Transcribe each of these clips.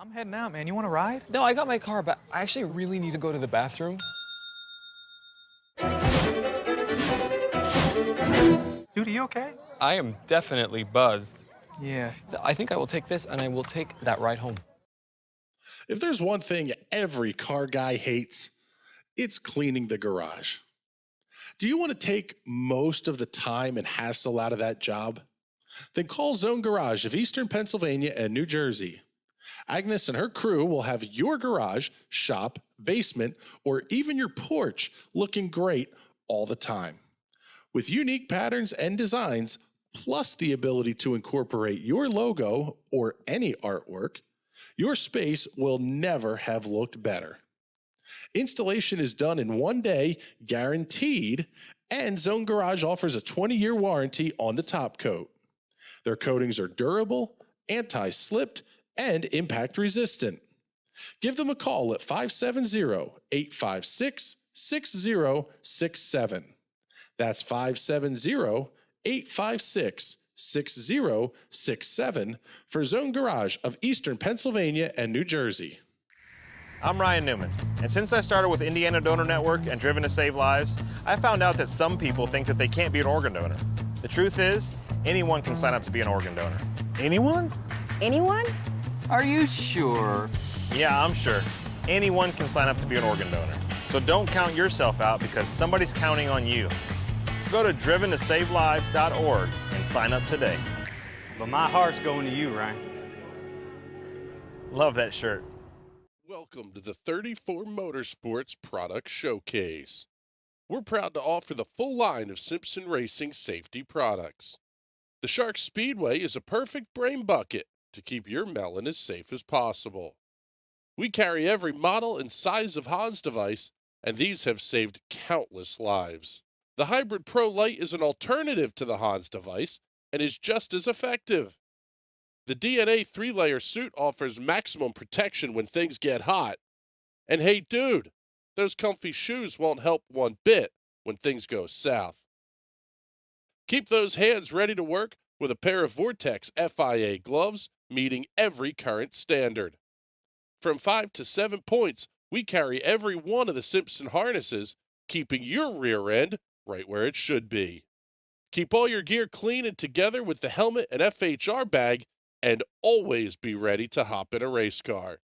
I'm heading out, man. You want to ride? No, I got my car, but I actually really need to go to the bathroom. Dude, are you okay? I am definitely buzzed. Yeah. I think I will take this, and I will take that ride home. If there's one thing every car guy hates, it's cleaning the garage. Do you want to take most of the time and hassle out of that job? Then call Zone Garage of Eastern Pennsylvania and New Jersey. Agnes and her crew will have your garage, shop, basement, or even your porch looking great all the time. With unique patterns and designs, plus the ability to incorporate your logo or any artwork, your space will never have looked better. Installation is done in 1 day, guaranteed, and Zone Garage offers a 20-year warranty on the top coat. Their coatings are durable, anti-slipped, and impact-resistant. Give them a call at 570-856-6067. That's 570-856-6067 for Zone Garage of Eastern Pennsylvania and New Jersey. I'm Ryan Newman, and since I started with Indiana Donor Network and Driven to Save Lives, I found out that some people think that they can't be an organ donor. The truth is, anyone can sign up to be an organ donor. Anyone? Anyone? Are you sure? Yeah, I'm sure. Anyone can sign up to be an organ donor. So don't count yourself out because somebody's counting on you. Go to driventosavelives.org and sign up today. But my heart's going to you, Ryan. Love that shirt. Welcome to the 34 Motorsports Product Showcase. We're proud to offer the full line of Simpson Racing safety products. The Shark Speedway is a perfect brain bucket to keep your melon as safe as possible. We carry every model and size of Hans device, and these have saved countless lives. The Hybrid Pro Lite is an alternative to the Hans device and is just as effective. The DNA 3-layer suit offers maximum protection when things get hot. And hey, dude, those comfy shoes won't help one bit when things go south. Keep those hands ready to work with a pair of Vortex FIA gloves meeting every current standard. From 5 to 7 points, we carry every one of the Simpson harnesses, keeping your rear end right where it should be. Keep all your gear clean and together with the helmet and FHR bag, and always be ready to hop in a race car.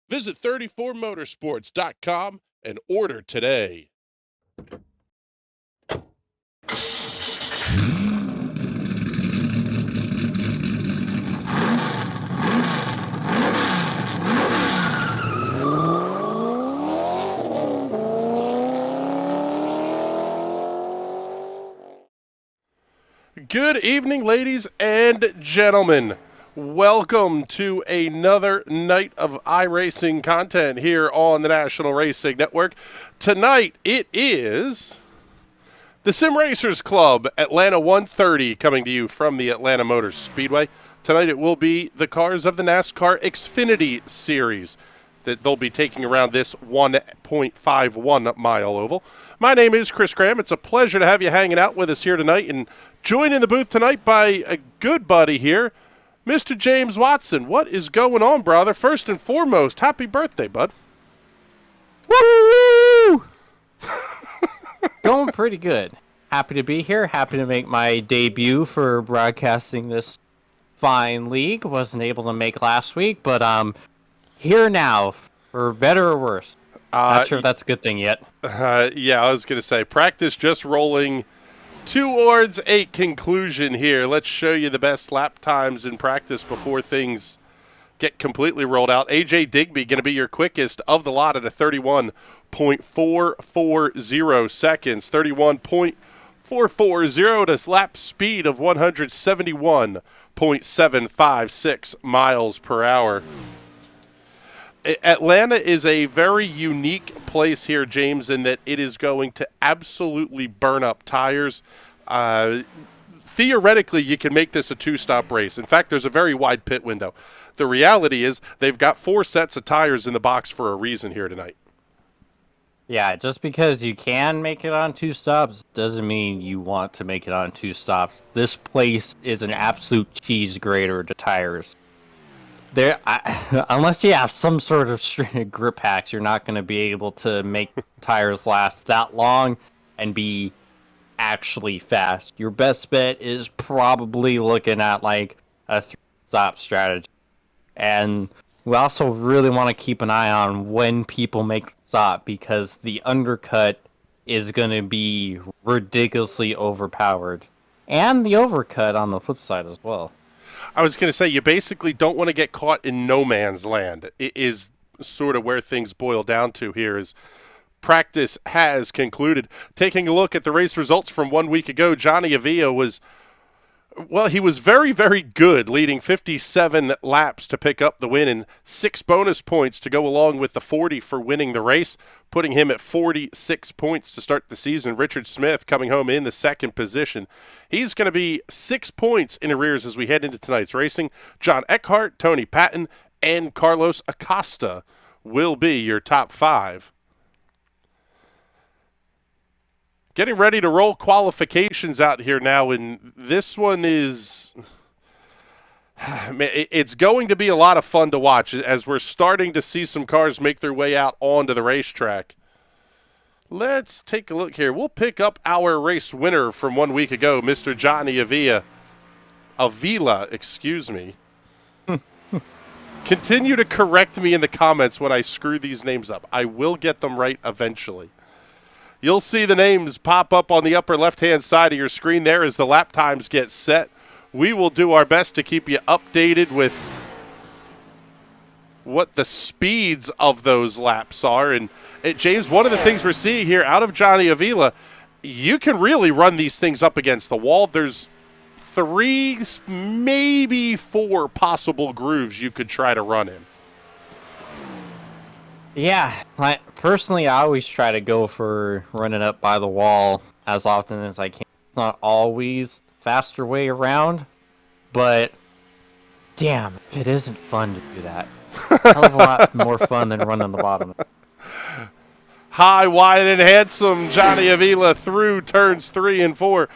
Visit 34motorsports.com and order today. Good evening, ladies and gentlemen. Welcome to another night of iRacing content here on the National Racing Network. Tonight it is the Sim Racers Club Atlanta 130 coming to you from the Atlanta Motor Speedway. Tonight it will be the cars of the NASCAR Xfinity Series that they'll be taking around this 1.51 mile oval. My name is Chris Graham. It's a pleasure to have you hanging out with us here tonight, and joined in the booth tonight by a good buddy here, Mr. James Watson. What is going on, brother? First and foremost, happy birthday, bud. Woo! Going pretty good. Happy to be here. Happy to make my debut for broadcasting this fine league. Wasn't able to make last week, but here now, for better or worse. Not sure if that's a good thing yet. Yeah, I was going to say, practice just rolling towards a conclusion here. Let's show you the best lap times in practice before things get completely rolled out. AJ Digby going to be your quickest of the lot at a 31.440 seconds. 31.440 to lap speed of 171.756 miles per hour. Atlanta is a very unique place here, James, in that it is going to absolutely burn up tires. Theoretically, you can make this a two-stop race. In fact, there's a very wide pit window. The reality is they've got 4 sets of tires in the box for a reason here tonight. Yeah, just because you can make it on 2 stops doesn't mean you want to make it on 2 stops. This place is an absolute cheese grater to tires. Unless you have some sort of string of grip hacks, you're not going to be able to make tires last that long and be actually fast. Your best bet is probably looking at like a 3-stop strategy. And we also really want to keep an eye on when people make the stop, because the undercut is going to be ridiculously overpowered. And the overcut on the flip side as well. I was going to say, you basically don't want to get caught in no man's land. It is sort of where things boil down to here. Is practice has concluded. Taking a look at the race results from 1 week ago, Johnny Avila was, well, he was very, very good, leading 57 laps to pick up the win and 6 bonus points to go along with the 40 for winning the race, putting him at 46 points to start the season. Richard Smith coming home in the second position. He's going to be 6 points in arrears as we head into tonight's racing. John Eckhart, Tony Patton, and Carlos Acosta will be your top 5. Getting ready to roll qualifications out here now, and this one is, it's going to be a lot of fun to watch as we're starting to see some cars make their way out onto the racetrack. Let's take a look here. We'll pick up our race winner from 1 week ago, Mr. Johnny Avila, excuse me. Continue to correct me in the comments when I screw these names up. I will get them right eventually. You'll see the names pop up on the upper left-hand side of your screen there as the lap times get set. We will do our best to keep you updated with what the speeds of those laps are. And James, one of the things we're seeing here out of Johnny Avila, you can really run these things up against the wall. There's 3, maybe 4 possible grooves you could try to run in. Yeah, personally, I always try to go for running up by the wall as often as I can. It's not always the faster way around, but damn, it isn't fun to do that. Hell of a lot more fun than running the bottom. High, wide, and handsome Johnny Avila through turns 3 and 4.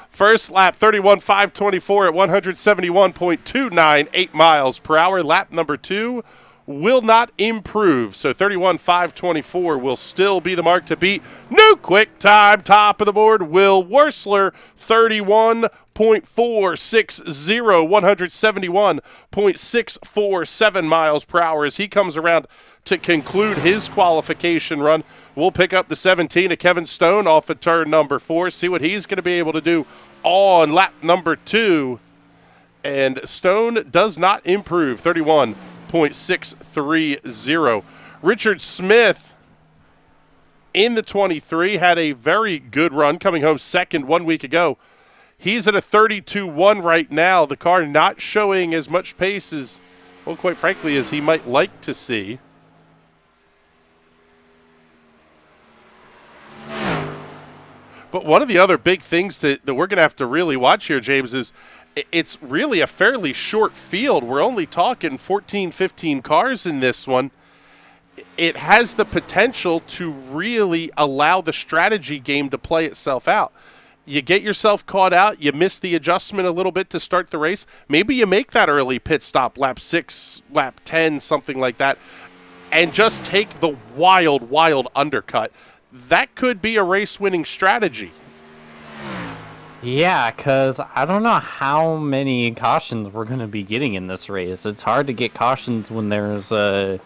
First lap, 31.524 at 171.298 miles per hour. Lap number 2 will not improve, so 31.524 will still be the mark to beat. New quick time, top of the board, Will Wursler, 31.460, 171.647 miles per hour as he comes around to conclude his qualification run. We'll pick up the 17 of Kevin Stone off of turn number 4, see what he's going to be able to do on lap number 2. And Stone does not improve, 31.630. Richard Smith in the 23 had a very good run, coming home second 1 week ago. He's at a 32.1 right now. The car not showing as much pace as, well, quite frankly, as he might like to see. But one of the other big things that we're going to have to really watch here, James, is it's really a fairly short field. We're only talking 14, 15 cars in this one. It has the potential to really allow the strategy game to play itself out. You get yourself caught out, you miss the adjustment a little bit to start the race. Maybe you make that early pit stop, lap 6, lap 10, something like that, and just take the wild, wild undercut. That could be a race-winning strategy. Yeah, because I don't know how many cautions we're going to be getting in this race. It's hard to get cautions when there's a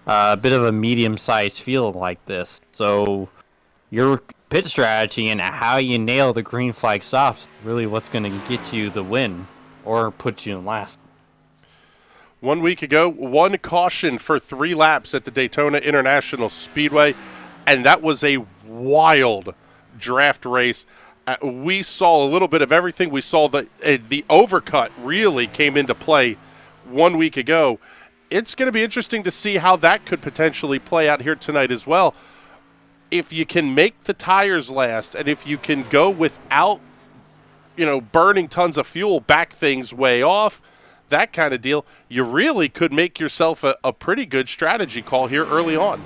bit of a medium-sized field like this. So your pit strategy and how you nail the green flag stops is really what's going to get you the win or put you in last. 1 week ago, 1 caution for 3 laps at the Daytona International Speedway, and that was a wild draft race. We saw a little bit of everything. We saw the overcut really came into play 1 week ago. It's going to be interesting to see how that could potentially play out here tonight as well. If you can make the tires last, and if you can go without, burning tons of fuel, back things way off, that kind of deal, you really could make yourself a pretty good strategy call here early on.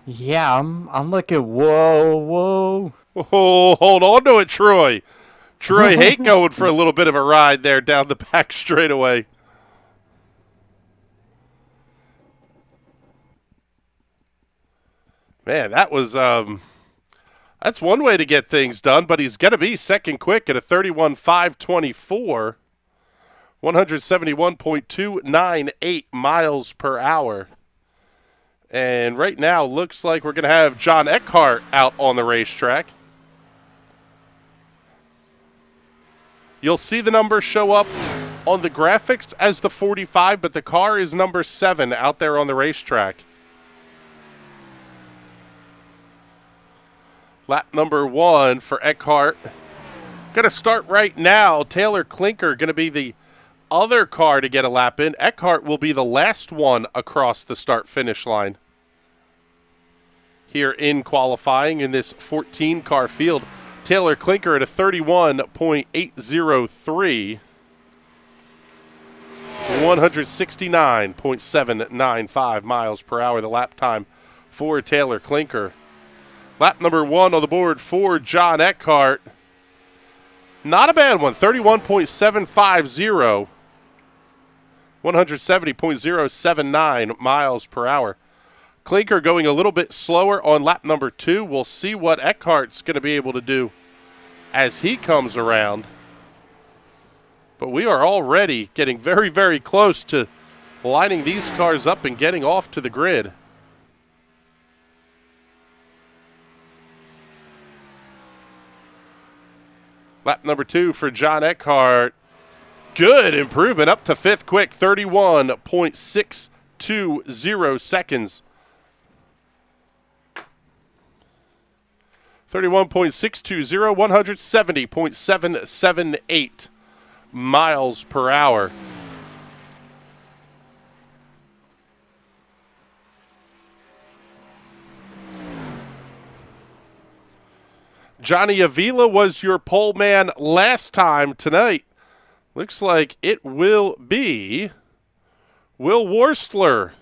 Yeah, I'm looking, whoa. Oh, hold on to it, Troy. Troy hate going for a little bit of a ride there down the back straightaway. Man, that was that's one way to get things done, but he's going to be second quick at a 31.524, 171.298 miles per hour. And right now, looks like we're going to have John Eckhart out on the racetrack. You'll see the number show up on the graphics as the 45, but the car is number 7 out there on the racetrack. Lap number 1 for Eckhart. Going to start right now. Taylor Klinker going to be the other car to get a lap in. Eckhart will be the last one across the start-finish line here in qualifying in this 14-car field. Taylor Klinker at a 31.803, 169.795 miles per hour, the lap time for Taylor Klinker. Lap number 1 on the board for John Eckhart. Not a bad one, 31.750, 170.079 miles per hour. Klinker going a little bit slower on lap number 2. We'll see what Eckhart's going to be able to do as he comes around. But we are already getting very, very close to lining these cars up and getting off to the grid. Lap number 2 for John Eckhart. Good improvement up to 5th quick, 31.620 seconds. 31.620, 170.778 miles per hour. Johnny Avila was your pole man last time. Tonight looks like it will be Will Worstler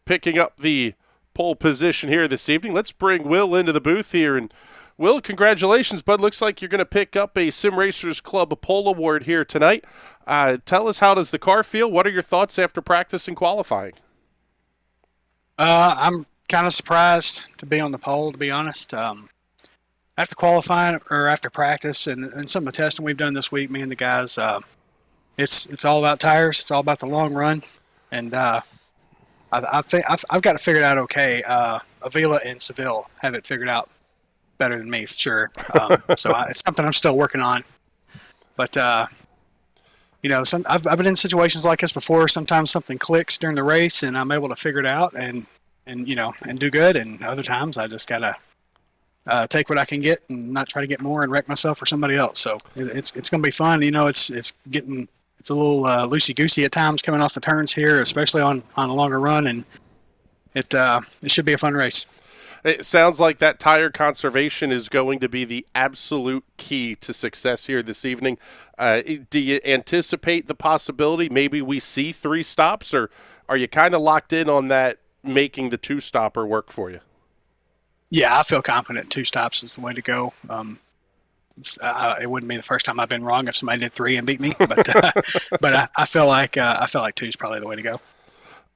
picking up the pole position here this evening. Let's bring Will into the booth here. And Will, congratulations, bud. Looks like you're going to pick up a Sim Racers Club pole award here tonight. Tell us, how does the car feel? What are your thoughts after practice and qualifying? I'm kind of surprised to be on the pole, to be honest. After qualifying or after practice and some of the testing we've done this week, me and the guys, it's all about tires. It's all about the long run, and I think I've got it figured out okay. Avila and Savile have it figured out better than me, for sure. So it's something I'm still working on. But you know, I've been in situations like this before. Sometimes something clicks during the race, and I'm able to figure it out and you know, and do good. And other times I just gotta take what I can get and not try to get more and wreck myself or somebody else. So it's going to be fun. You know, it's a little loosey-goosey at times coming off the turns here, especially on a longer run, and it should be a fun race. It sounds like that tire conservation is going to be the absolute key to success here this evening. Do you anticipate the possibility maybe we see 3 stops, or are you kind of locked in on that making the 2-stopper work for you? Yeah, I feel confident 2 stops is the way to go. It wouldn't be the first time I've been wrong if somebody did 3 and beat me, but I feel like 2 is probably the way to go.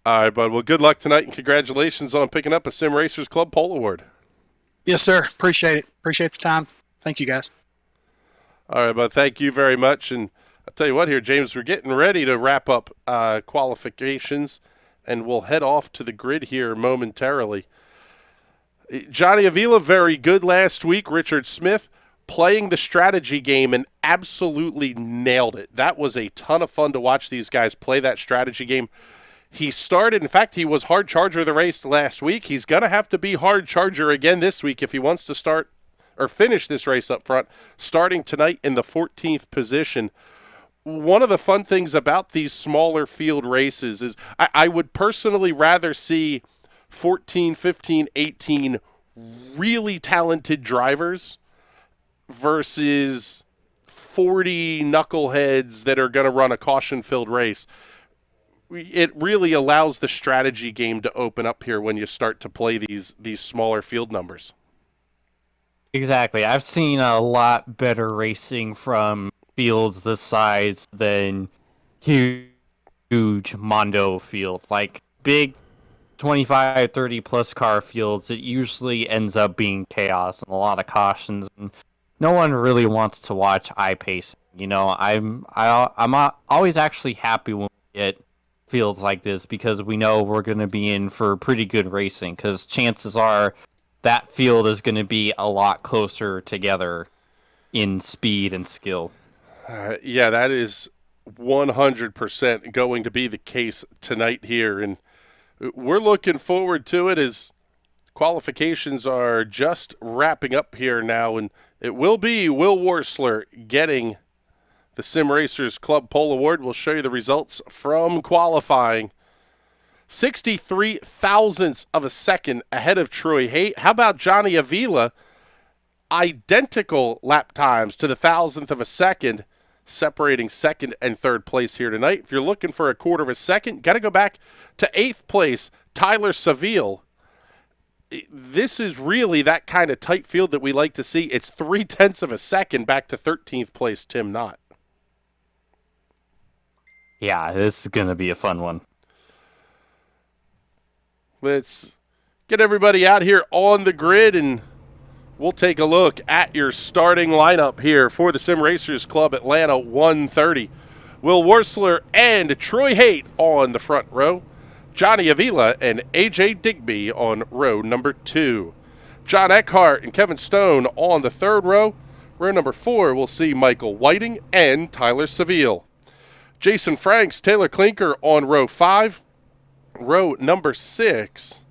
All right, bud. Well, good luck tonight, and congratulations on picking up a Sim Racers Club pole award. Yes, sir. Appreciate it. Appreciate the time. Thank you, guys. All right, bud. Thank you very much. And I'll tell you what here, James, we're getting ready to wrap up qualifications, and we'll head off to the grid here momentarily. Johnny Avila, very good last week. Richard Smith playing the strategy game and absolutely nailed it. That was a ton of fun to watch these guys play that strategy game. He started, in fact, he was hard charger of the race last week. He's going to have to be hard charger again this week if he wants to start or finish this race up front, starting tonight in the 14th position. One of the fun things about these smaller field races is I would personally rather see 14, 15, 18 really talented drivers versus 40 knuckleheads that are going to run a caution-filled race. It really allows the strategy game to open up here when you start to play these smaller field numbers. Exactly. I've seen a lot better racing from fields this size than huge Mondo fields. Like big 25, 30 plus car fields, it usually ends up being chaos and a lot of cautions. And no one really wants to watch iPacing. You know, I'm always actually happy when we get fields like this because we know we're going to be in for pretty good racing because chances are that field is going to be a lot closer together in speed and skill. Yeah, that is 100% going to be the case tonight here, and we're looking forward to it as qualifications are just wrapping up here now, and it will be Will Worsler getting the Sim Racers Club Pole Award. We'll show you the results from qualifying. 63 thousandths of a second ahead of Troy Haight. How about Johnny Avila? Identical lap times to the thousandth of a second, separating second and third place here tonight. If you're looking for a quarter of a second, got to go back to 8th place, Tyler Savile. This is really that kind of tight field that we like to see. It's 0.3 of a second back to 13th place, Tim Knott. Yeah, this is going to be a fun one. Let's get everybody out here on the grid, and we'll take a look at your starting lineup here for the Sim Racers Club Atlanta 130. Will Worsler and Troy Haight on the front row. Johnny Avila and A.J. Digby on row number 2. John Eckhart and Kevin Stone on the third row. Row number 4, we'll see Michael Whiting and Tyler Savile. Jason Franks, Taylor Klinker on row 5. Row number 6,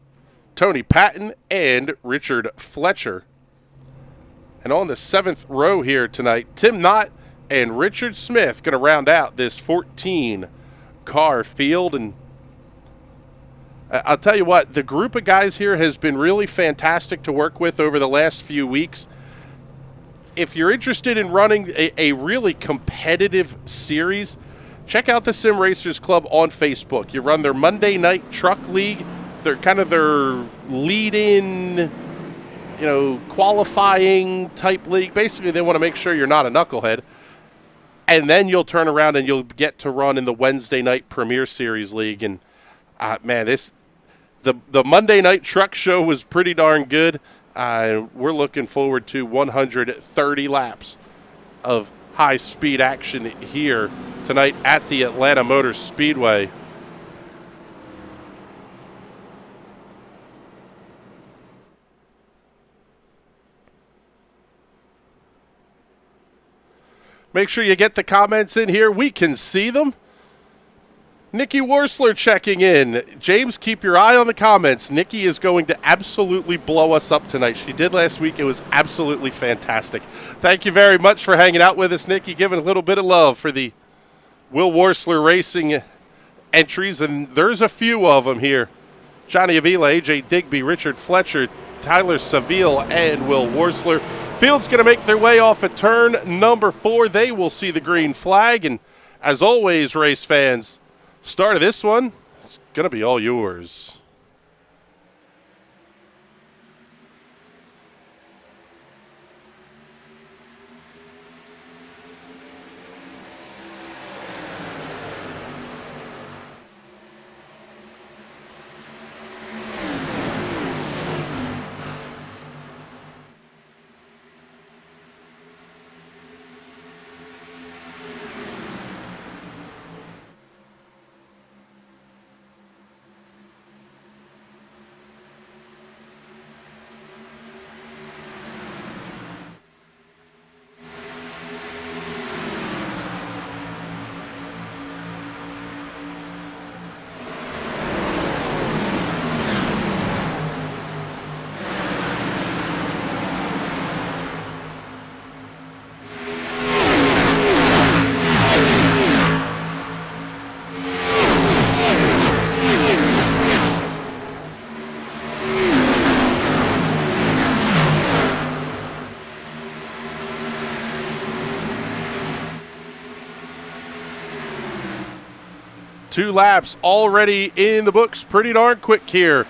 Tony Patton and Richard Fletcher. And on the 7th row here tonight, Tim Knott and Richard Smith going to round out this 14-car field. And I'll tell you what, the group of guys here has been really fantastic to work with over the last few weeks. If you're interested in running a really competitive series, check out the Sim Racers Club on Facebook. You run their Monday Night Truck League. They're kind of their lead-in, qualifying type league. Basically, they want to make sure you're not a knucklehead. And then you'll turn around and you'll get to run in the Wednesday Night Premier Series League. And, the Monday Night Truck Show was pretty darn good. We're looking forward to 130 laps of high-speed action here tonight at the Atlanta Motor Speedway. Make sure you get the comments in here. We can see them. Nikki Worsler checking in. James, keep your eye on the comments. Nikki is going to absolutely blow us up tonight. She did last week. It was absolutely fantastic. Thank you very much for hanging out with us, Nikki, giving a little bit of love for the Will Worsler Racing entries, and there's a few of them here. Johnny Avila, A.J. Digby, Richard Fletcher, Tyler Savile, and Will Worsler. Field's going to make their way off at turn number 4. They will see the green flag, and as always, race fans, start of this one, it's going to be all yours. Two laps already in the books, pretty darn quick here.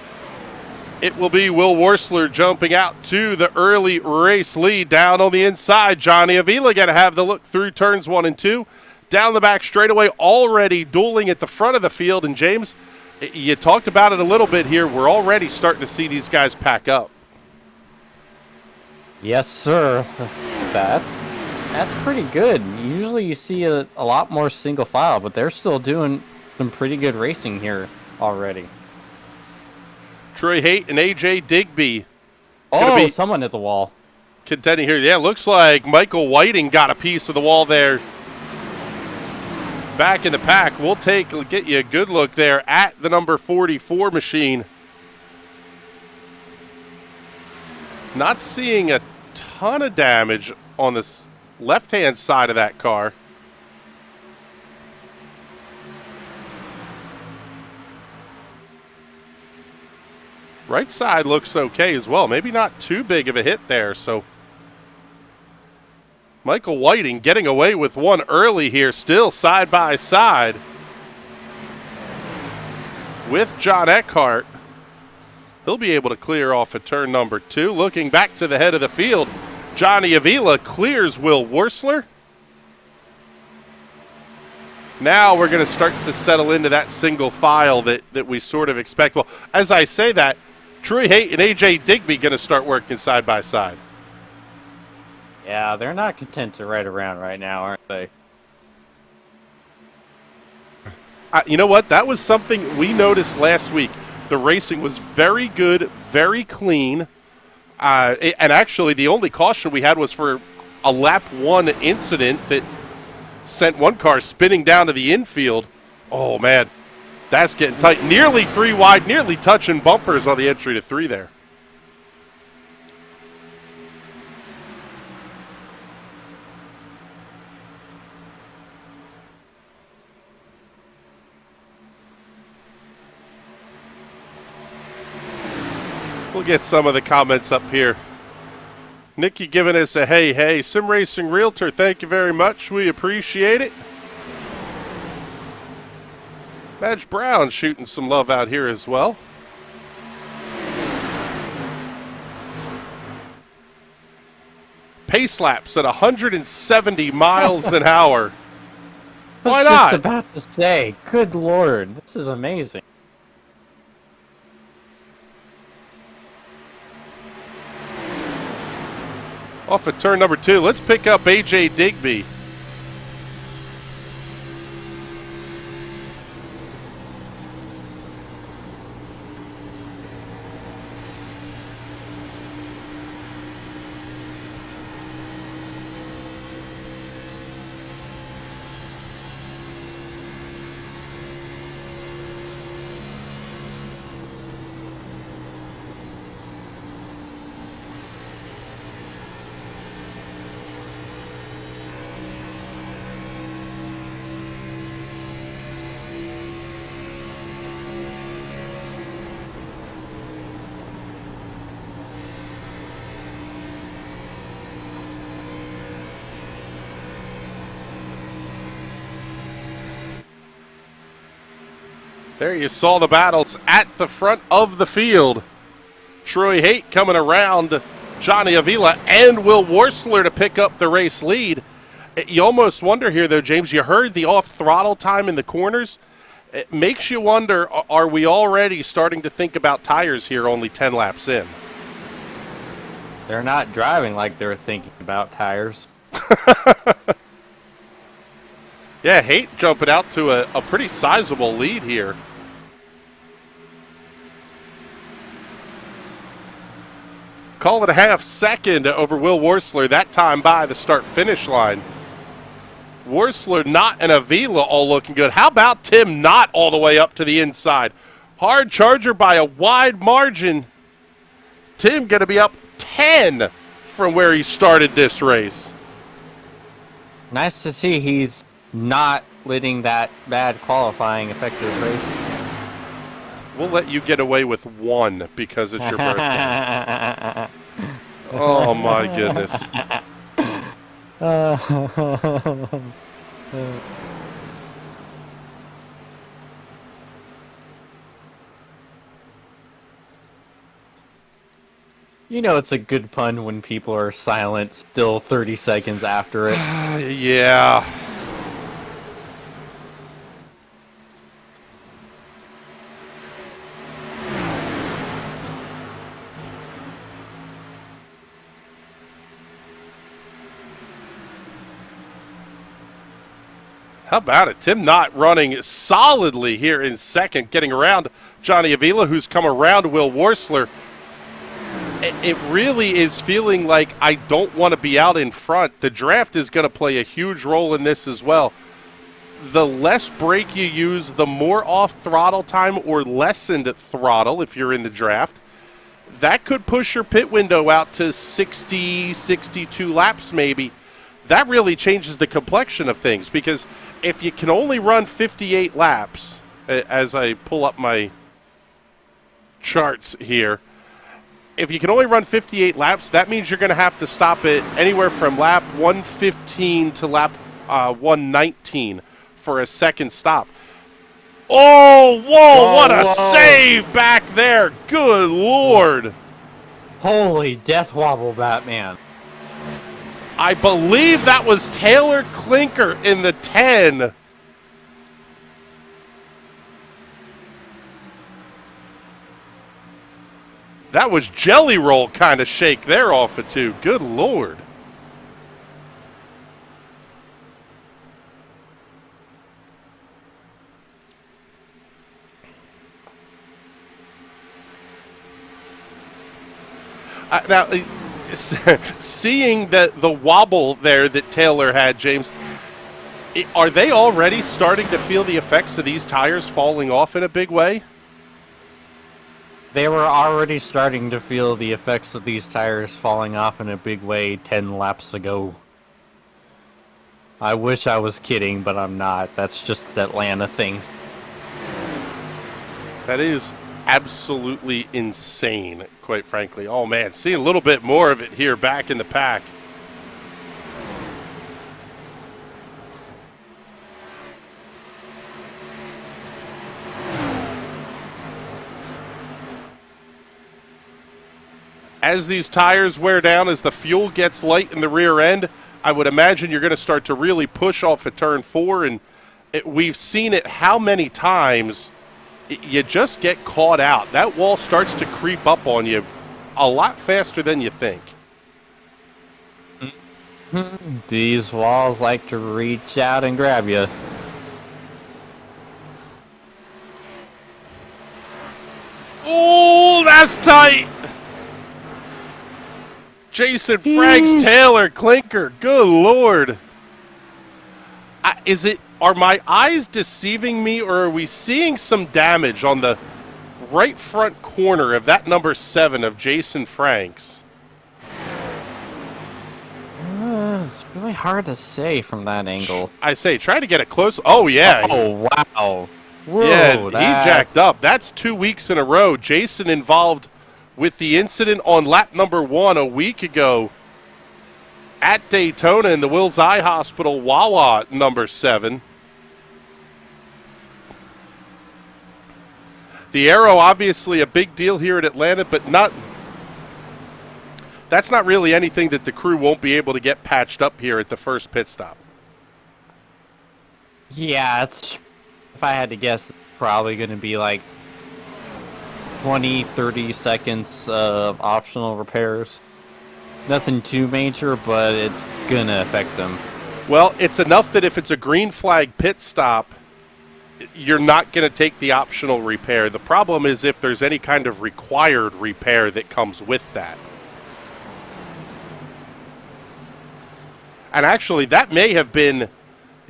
It will be Will Worsler jumping out to the early race lead. Down on the inside, Johnny Avila going to have the look through turns 1 and 2. Down the back straightaway, already dueling at the front of the field. And James, You talked about it a little bit here. We're already starting to see these guys pack up. Yes, sir. That's pretty good. Usually you see a lot more single file, but they're still doing some pretty good racing here already. Troy Haight and A.J. Digby. Oh, someone hit the wall. Contending here. Yeah, looks like Michael Whiting got a piece of the wall there. Back in the pack. We'll get you a good look there at the number 44 machine. Not seeing a ton of damage on this left-hand side of that car. Right side looks okay as well. Maybe not too big of a hit there. So Michael Whiting getting away with one early here, still side by side with John Eckhart. He'll be able to clear off at turn number 2. Looking back to the head of the field, Johnny Avila clears Will Wursler. Now we're going to start to settle into that single file that we sort of expect. Well, as I say that, Troy Haight and A.J. Digby going to start working side by side. Yeah, they're not content to ride around right now, aren't they? You know what? That was something we noticed last week. The racing was very good, very clean. And actually, the only caution we had was for a lap 1 incident that sent one car spinning down to the infield. Oh, man. That's getting tight. Nearly 3 wide, nearly touching bumpers on the entry to 3 there. We'll get some of the comments up here. Nikki giving us a hey, Sim Racing Realtor, thank you very much. We appreciate it. Madge Brown shooting some love out here as well. Pace laps at 170 miles an hour. Why not? I was just about to say, good Lord, this is amazing. Off at turn number 2, let's pick up A.J. Digby. There you saw the battles at the front of the field. Troy Haight coming around Johnny Avila and Will Wursler to pick up the race lead. You almost wonder here, though, James, you heard the off-throttle time in the corners. It makes you wonder, are we already starting to think about tires here only 10 laps in? They're not driving like they're thinking about tires. Yeah, Haight jumping out to a pretty sizable lead here. Call it a half second over Will Wursler, that time by the start-finish line. Wursler, Knott, and Avila all looking good. How about Tim Knott all the way up to the inside? Hard charger by a wide margin. Tim going to be up 10 from where he started this race. Nice to see he's not letting that bad qualifying affect his race. We'll let you get away with 1 because it's your birthday. Oh, my goodness. You know it's a good pun when people are silent still 30 seconds after it. Yeah. How about it? Tim Knott running solidly here in second, getting around Johnny Avila, who's come around Will Worsler. It really is feeling like I don't want to be out in front. The draft is going to play a huge role in this as well. The less brake you use, the more off throttle time or lessened throttle if you're in the draft. That could push your pit window out to 60, 62 laps maybe. That really changes the complexion of things, because if you can only run 58 laps, as I pull up my charts here, if you can only run 58 laps, that means you're going to have to stop it anywhere from lap 115 to lap 119 for a second stop. Oh, whoa, what a save back there. Good Lord. Holy death wobble, Batman. I believe that was Taylor Clinker in the 10. That was jelly roll kind of shake there off of 2. Good Lord. Now, seeing the wobble there that Taylor had, James, are they already starting to feel the effects of these tires falling off in a big way? They were already starting to feel the effects of these tires falling off in a big way 10 laps ago. I wish I was kidding, but I'm not. That's just Atlanta things. That is absolutely insane, quite frankly. Oh, man, see a little bit more of it here back in the pack. As these tires wear down, as the fuel gets light in the rear end, I would imagine you're going to start to really push off at turn 4, and we've seen it how many times. You just get caught out. That wall starts to creep up on you a lot faster than you think. These walls like to reach out and grab you. Oh, that's tight. Jason Franks, Taylor Clinker. Good Lord. Are my eyes deceiving me, or are we seeing some damage on the right front corner of that number 7 of Jason Franks? It's really hard to say from that angle. I say, try to get it close. Oh, yeah. Oh, wow. Whoa, yeah, he jacked up. That's 2 weeks in a row. Jason involved with the incident on lap number 1 a week ago at Daytona in the Wills Eye Hospital, Wawa number 7. The aero, obviously a big deal here at Atlanta, but that's not really anything that the crew won't be able to get patched up here at the first pit stop. Yeah, if I had to guess, it's probably going to be like 20, 30 seconds of optional repairs. Nothing too major, but it's going to affect them. Well, it's enough that if it's a green flag pit stop, you're not going to take the optional repair. The problem is if there's any kind of required repair that comes with that. And actually, that may have been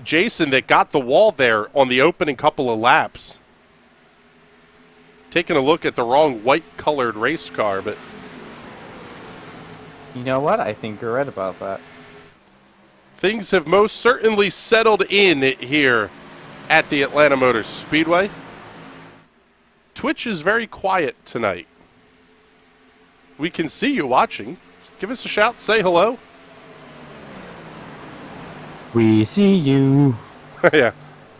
Jason that got the wall there on the opening couple of laps. Taking a look at the wrong white-colored race car, but... You know what? I think you're right about that. Things have most certainly settled in here at the Atlanta Motor Speedway. Twitch is very quiet tonight. We can see you watching. Just give us a shout, say hello. We see you. Yeah,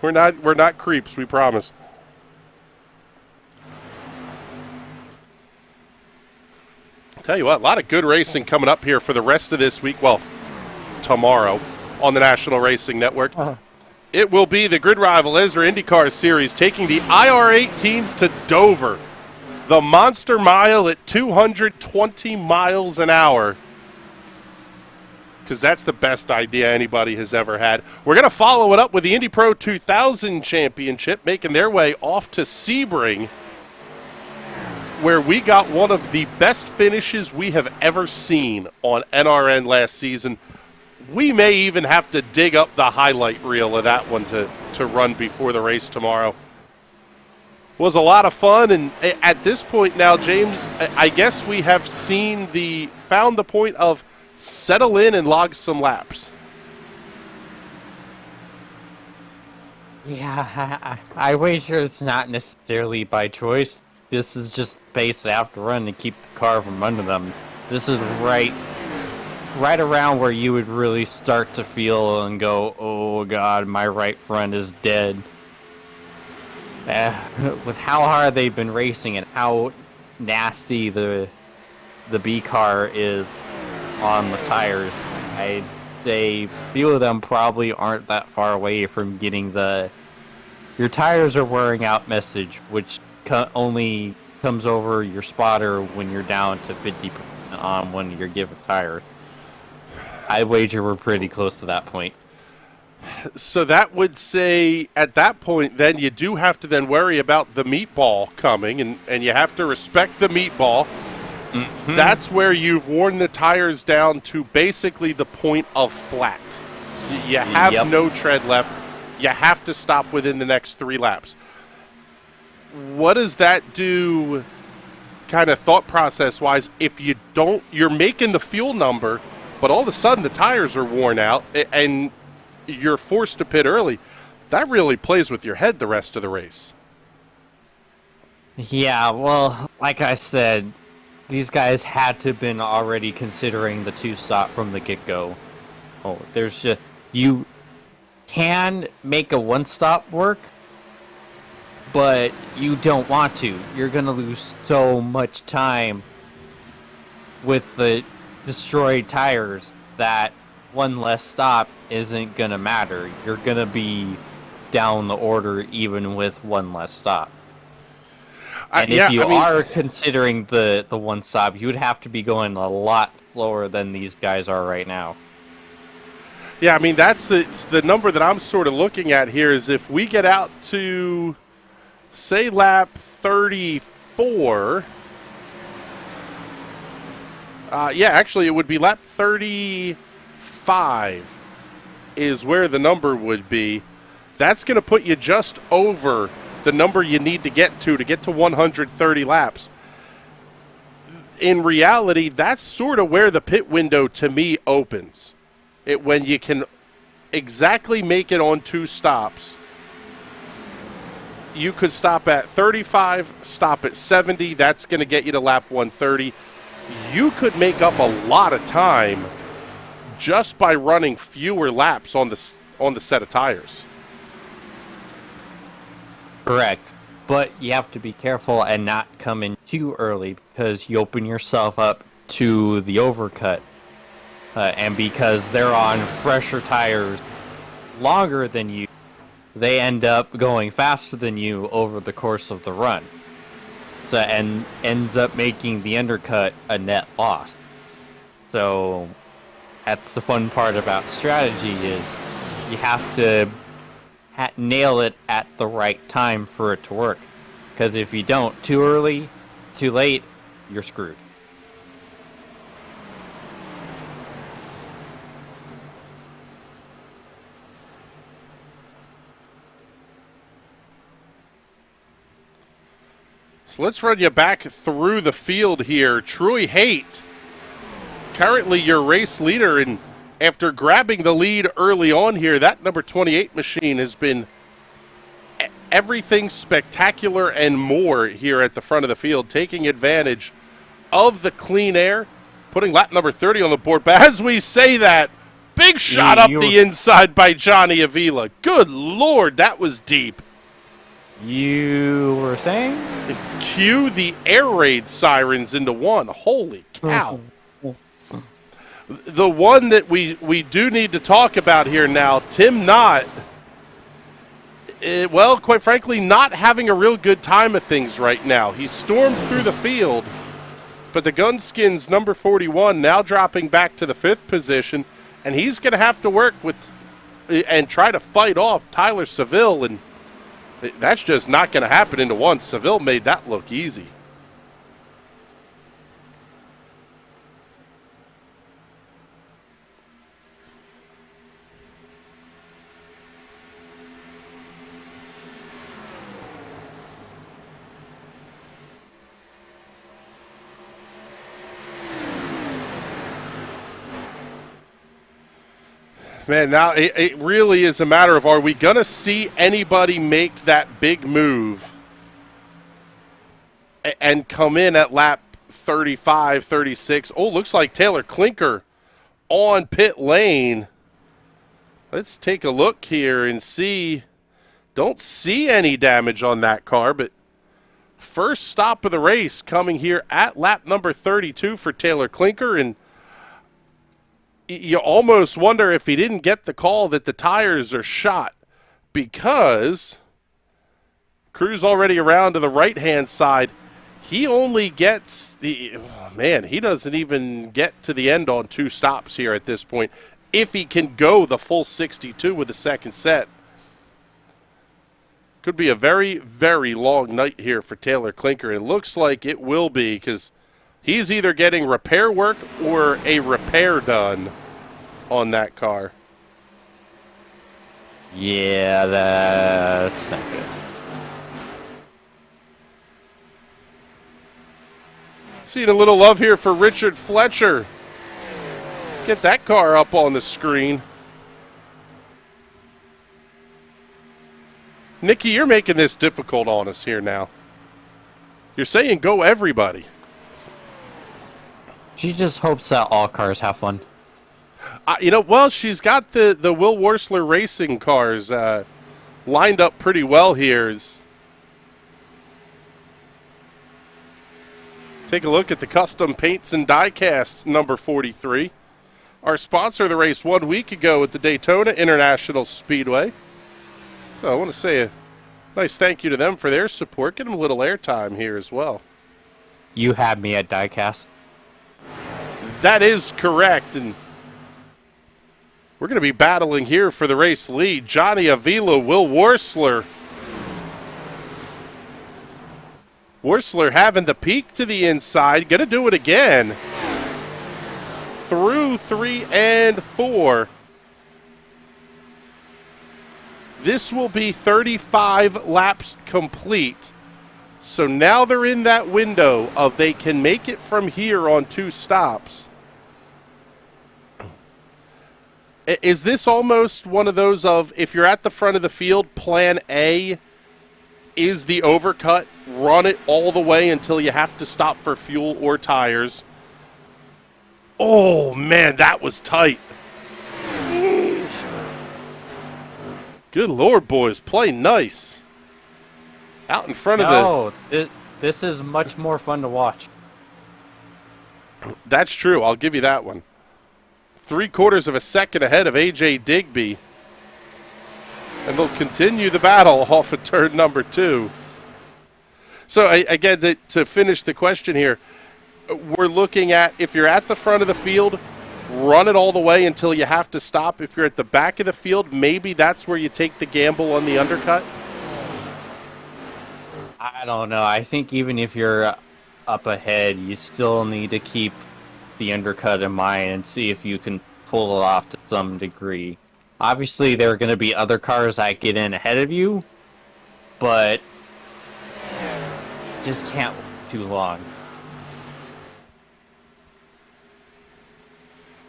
we're not creeps, we promise. Tell you what, a lot of good racing coming up here for the rest of this week. Well, tomorrow on the National Racing Network. It will be the Grid Rival Ezra IndyCar Series taking the IR-18s to Dover. The Monster Mile at 220 miles an hour. because that's the best idea anybody has ever had. We're going to follow it up with the Indy Pro 2000 Championship, making their way off to Sebring, where we got one of the best finishes we have ever seen on NRN last season. We may even have to dig up the highlight reel of that one to run before the race tomorrow. Was a lot of fun, and at this point now, James, I guess we have found the point of settle in and log some laps. Yeah, I wager it's not necessarily by choice. This is just pace they have to run to keep the car from under them. This is right around where you would really start to feel and go, oh God, my right front is dead. With how hard they've been racing and how nasty the B car is on the tires, I'd say a few of them probably aren't that far away from getting your tires are wearing out message, which only comes over your spotter when you're down to 50% on when you're given tires. I wager we're pretty close to that point. So that would say at that point then you do have to then worry about the meatball coming, and you have to respect the meatball. Mm-hmm. That's where you've worn the tires down to basically the point of flat. You have no tread left. You have to stop within the next 3 laps. What does that do kind of thought process-wise if you don't – you're making the fuel number, but all of a sudden the tires are worn out and you're forced to pit early? That really plays with your head the rest of the race. Yeah, well, like I said, these guys had to have been already considering the 2-stop from the get-go. Oh, there's just – you can make a 1-stop work, but you don't want to. You're going to lose so much time with the destroyed tires that one less stop isn't going to matter. You're going to be down the order even with one less stop. And if you are considering the 1 stop, you would have to be going a lot slower than these guys are right now. Yeah, I mean, that's the number that I'm sort of looking at here is if we get out to, say, lap 34. Actually, it would be lap 35 is where the number would be. That's going to put you just over the number you need to get to 130 laps. In reality, that's sort of where the pit window, to me, opens. When you can exactly make it on 2 stops. You could stop at 35, stop at 70. That's going to get you to lap 130. You could make up a lot of time just by running fewer laps on the set of tires. Correct. But you have to be careful and not come in too early because you open yourself up to the overcut. And because they're on fresher tires longer than you, they end up going faster than you over the course of the run. So, and ends up making the undercut a net loss. So that's the fun part about strategy is you have to nail it at the right time for it to work. Because if you don't, too early, too late, you're screwed. So let's run you back through the field here. Troy Haight, currently your race leader, and after grabbing the lead early on here, that number 28 machine has been everything spectacular and more here at the front of the field, taking advantage of the clean air, putting lap number 30 on the board. But as we say that, big shot up the inside by Johnny Avila. Good Lord, that was deep. You were saying? Cue the air raid sirens into one. Holy cow. The one that we do need to talk about here now, Tim Knott, well, quite frankly, not having a real good time of things right now. He stormed through the field, but the Gunskins, number 41, now dropping back to the 5th position. And he's going to have to work with and try to fight off Tyler Savile, and that's just not going to happen into one. Savile made that look easy. Man, now it really is a matter of, are we going to see anybody make that big move and come in at lap 35, 36? Oh, looks like Taylor Klinker on pit lane. Let's take a look here and see. Don't see any damage on that car, but first stop of the race coming here at lap number 32 for Taylor Klinker, and you almost wonder if he didn't get the call that the tires are shot, because crew's already around to the right-hand side. He only gets he doesn't even get to the end on 2 stops here at this point, if he can go the full 62 with the second set. Could be a very, very long night here for Taylor Klinker. It looks like it will be, because he's either getting repair work or a repair done on that car. Yeah, that's not good. Seeing a little love here for Richard Fletcher. Get that car up on the screen. Nikki, you're making this difficult on us here now. You're saying go everybody. She just hopes that all cars have fun. Well, she's got the Will Worsler Racing cars lined up pretty well here. Take a look at the custom paints and die-cast number 43. Our sponsor of the race 1 week ago at the Daytona International Speedway. So I want to say a nice thank you to them for their support. Get them a little airtime here as well. You had me at diecast. That is correct, and we're going to be battling here for the race lead. Johnny Avila, Will Worsler. Worsler having the peak to the inside. Going to do it again. Through 3 and 4. This will be 35 laps complete. So now they're in that window of they can make it from here on 2 stops. Is this almost one of those of, if you're at the front of the field, plan A is the overcut, run it all the way until you have to stop for fuel or tires? Oh, man, that was tight. Good Lord, boys, play nice. Out in front of the... this is much more fun to watch. That's true, I'll give you that one. 3/4 of a second ahead of A.J. Digby. And they'll continue the battle off of turn number 2. So, again, to finish the question here, we're looking at, if you're at the front of the field, run it all the way until you have to stop. If you're at the back of the field, maybe that's where you take the gamble on the undercut? I don't know. I think even if you're up ahead, you still need to keep the undercut in mind and see if you can pull it off to some degree. Obviously, there are going to be other cars that get in ahead of you, but just can't wait too long.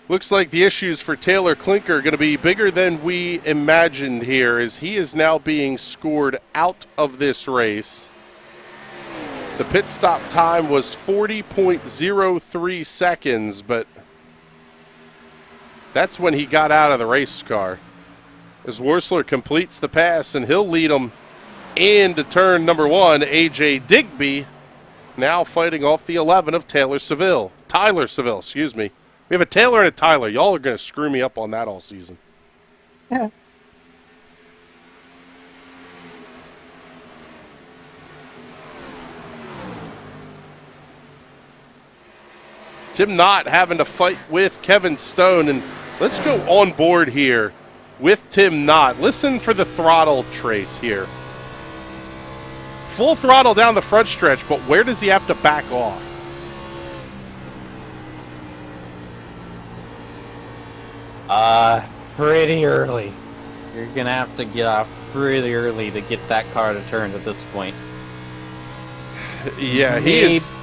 Looks like the issues for Taylor Klinker are going to be bigger than we imagined here, as he is now being scored out of this race. The pit stop time was 40.03 seconds, but that's when he got out of the race car. As Worsler completes the pass, and he'll lead him into turn number 1. A.J. Digby now fighting off the 11 of Tyler Savile, excuse me. We have a Taylor and a Tyler. Y'all are going to screw me up on that all season. Yeah. Tim Knott having to fight with Kevin Stone, and Let's go on board here with Tim Knott. Listen for the throttle trace here. Full throttle down the front stretch, but where does he have to back off? Pretty early. You're gonna have to get off really early to get that car to turn at this point. Yeah, he's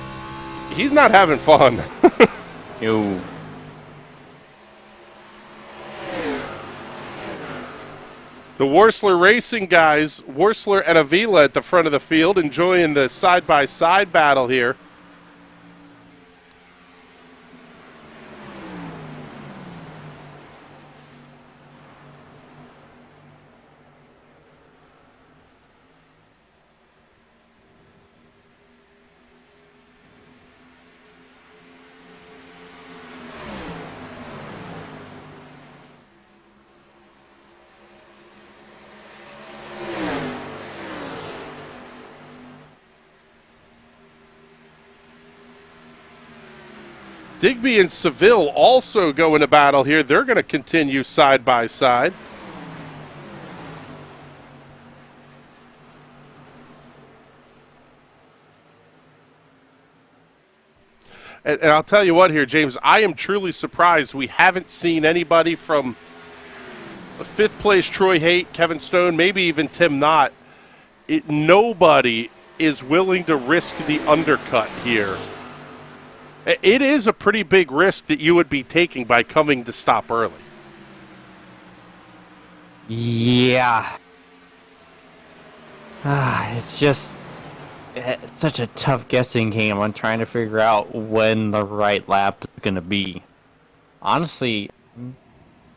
not having fun. No. The Worsler Racing guys, Worsler and Avila at the front of the field, enjoying the side-by-side battle here. Digby and Savile also go into battle here. They're going to continue side by side. And I'll tell you what here, James, I am truly surprised we haven't seen anybody from fifth place Troy Haight, Kevin Stone, maybe even Tim Knott. Nobody is willing to risk the undercut here. It is a pretty big risk that you would be taking by coming to stop early. Yeah. It's just such a tough guessing game on trying to figure out when the right lap is going to be. Honestly,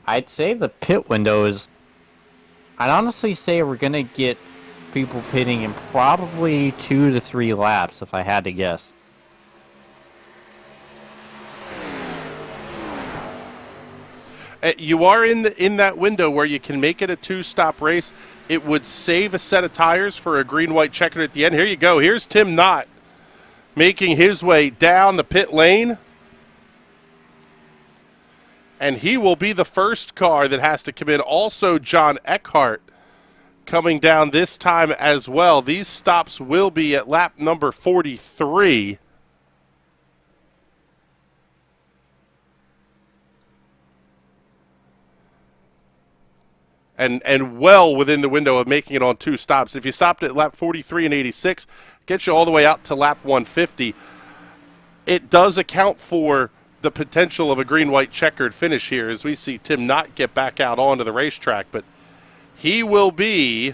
I'd say the pit window is... I'd honestly say we're going to get people pitting in probably 2 to 3 laps, if I had to guess. You are in that window where you can make it a 2-stop race. It would save a set of tires for a green-white checker at the end. Here you go. Here's Tim Knott making his way down the pit lane. And he will be the first car that has to come in. Also, John Eckhart coming down this time as well. These stops will be at lap number 43. And well within the window of making it on 2 stops. If you stopped at lap 43 and 86, gets you all the way out to lap 150. It does account for the potential of a green-white checkered finish here as we see Tim Knott get back out onto the racetrack. But he will be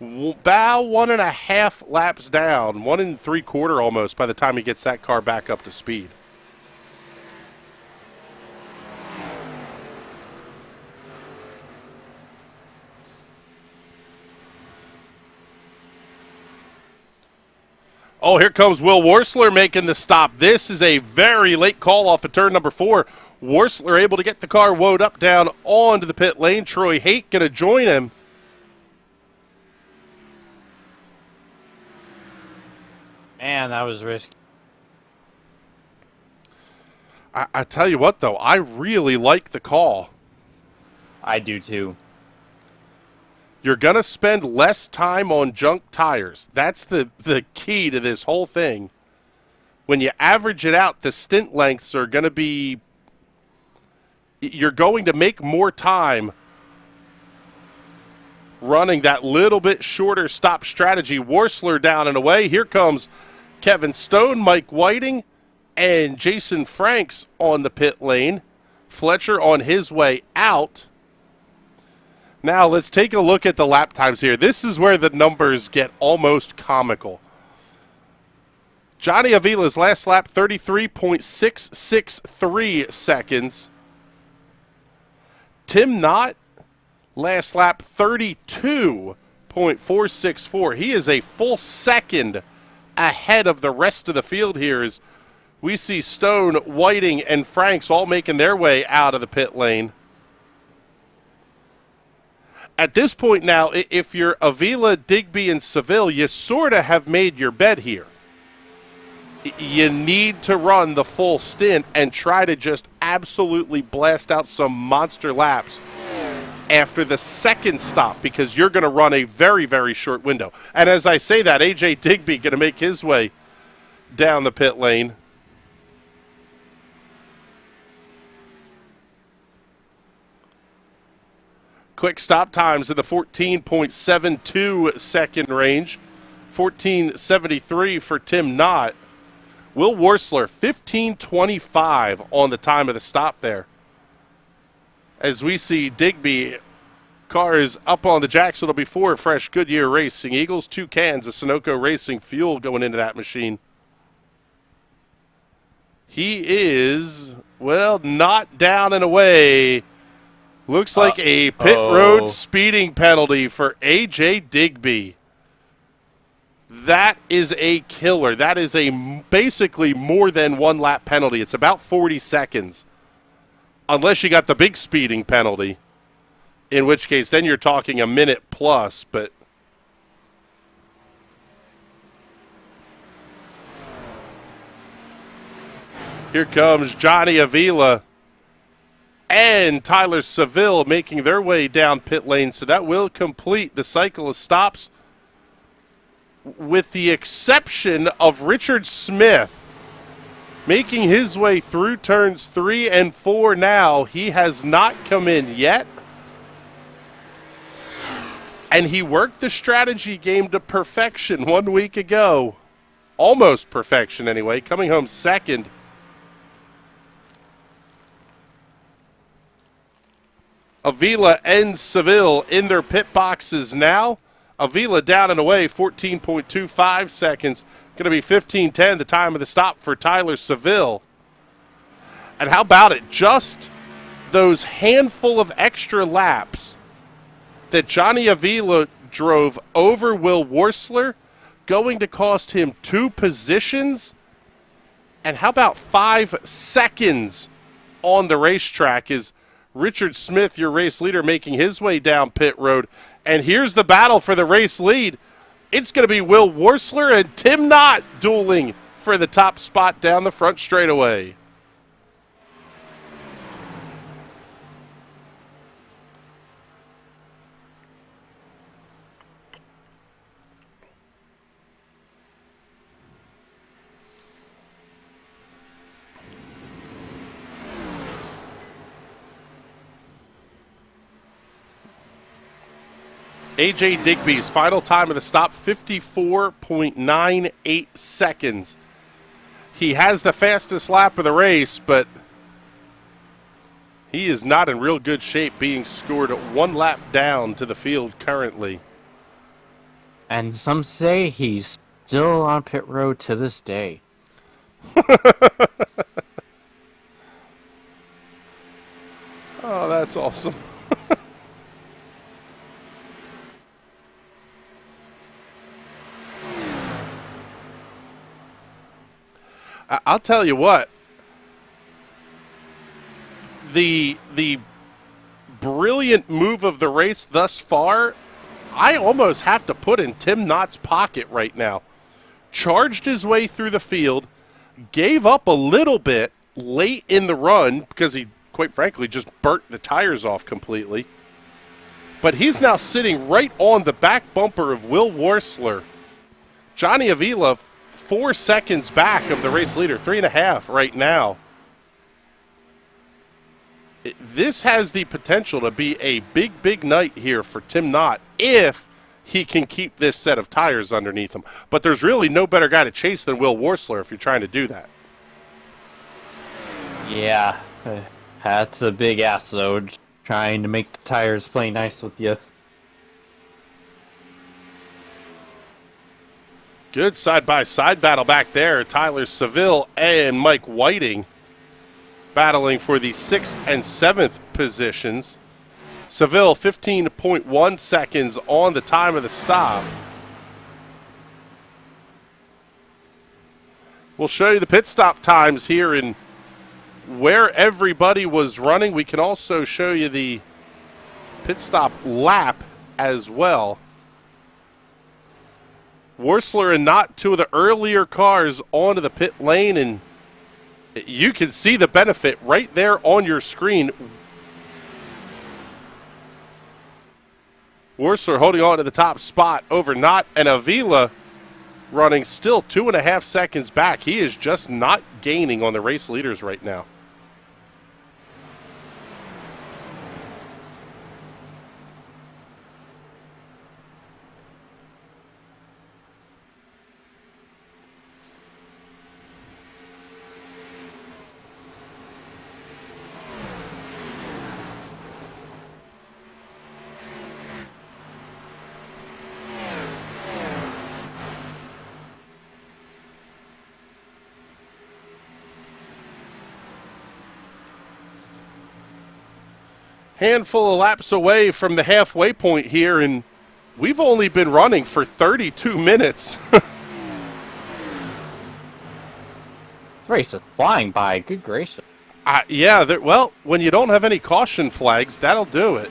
about 1.5 laps down, 1 3/4 almost, by the time he gets that car back up to speed. Oh, here comes Will Worsler making the stop. This is a very late call off of turn number 4. Worsler able to get the car woed up down onto the pit lane. Troy Haight going to join him. Man, that was risky. I tell you what, though, I really like the call. I do too. You're going to spend less time on junk tires. That's the key to this whole thing. When you average it out, the stint lengths are going to be... You're going to make more time running that little bit shorter stop strategy. Worsler down and away. Here comes Kevin Stone, Mike Whiting, and Jason Franks on the pit lane. Fletcher on his way out. Now, let's take a look at the lap times here. This is where the numbers get almost comical. Johnny Avila's last lap, 33.663 seconds. Tim Knott, last lap, 32.464. He is a full second ahead of the rest of the field here as we see Stone, Whiting, and Franks all making their way out of the pit lane. At this point now, if you're Avila, Digby, and Savile, you sort of have made your bed here. you need to run the full stint and try to just absolutely blast out some monster laps after the second stop, because you're going to run a very, very short window. And as I say that, A.J. Digby going to make his way down the pit lane. Quick stop times in the 14.72 second range. 14.73 for Tim Knott. Will Worsler, 15.25 on the time of the stop there. As we see Digby, car is up on the jacks. It'll be for Fresh Goodyear Racing Eagles. 2 cans of Sunoco Racing fuel going into that machine. He is, well, not down and away. Looks like a pit road speeding penalty for A.J. Digby. That is a killer. That is a basically more than 1 lap penalty. It's about 40 seconds. Unless you got the big speeding penalty, in which case then you're talking a minute plus. But here comes Johnny Avila and Tyler Savile making their way down pit lane. So that will complete the cycle of stops, with the exception of Richard Smith making his way through turns 3 and 4 now. He has not come in yet. And he worked the strategy game to perfection 1 week ago. Almost perfection anyway, coming home second. Avila and Savile in their pit boxes now. Avila down and away, 14.25 seconds. Going to be 15:10, the time of the stop for Tyler Savile. And how about it? Just those handful of extra laps that Johnny Avila drove over Will Worsler, going to cost him 2 positions. And how about 5 seconds on the racetrack? Is Richard Smith, your race leader, making his way down pit road. And here's the battle for the race lead. It's going to be Will Worsler and Tim Knott dueling for the top spot down the front straightaway. A.J. Digby's final time of the stop, 54.98 seconds. He has the fastest lap of the race, but he is not in real good shape, being scored 1 lap down to the field currently. And some say he's still on pit road to this day. Oh, that's awesome. I'll tell you what, the brilliant move of the race thus far, I almost have to put in Tim Knott's pocket right now. Charged his way through the field, gave up a little bit late in the run because he, quite frankly, just burnt the tires off completely. But he's now sitting right on the back bumper of Will Worsler. Johnny Avila 4 seconds back of the race leader, 3.5 right now. This has the potential to be a big, big night here for Tim Knott if he can keep this set of tires underneath him. But there's really no better guy to chase than Will Worsler if you're trying to do that. Yeah, that's a big ass though, trying to make the tires play nice with you. Good side-by-side battle back there. Tyler Savile and Mike Whiting battling for the 6th and 7th positions. Savile 15.1 seconds on the time of the stop. We'll show you the pit stop times here and where everybody was running. We can also show you the pit stop lap as well. Worsler and Knott, two of the earlier cars onto the pit lane, and you can see the benefit right there on your screen. Worsler holding on to the top spot over Knott, and Avila running still 2.5 seconds back. He is just not gaining on the race leaders right now. Handful of laps away from the halfway point here, and we've only been running for 32 minutes. Race is flying by. Good gracious. Yeah, well, when you don't have any caution flags, that'll do it.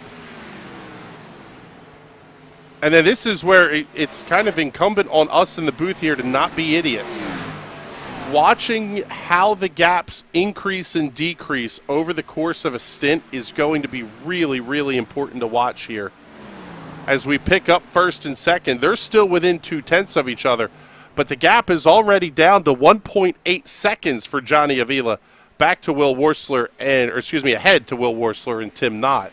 And then this is where it's kind of incumbent on us in the booth here to not be idiots. Watching how the gaps increase and decrease over the course of a stint is going to be really, really important to watch here. As we pick up first and second, they're still within 0.2 of each other, but the gap is already down to 1.8 seconds for Johnny Avila, back to Will Worsler, ahead to Will Worsler and Tim Knott.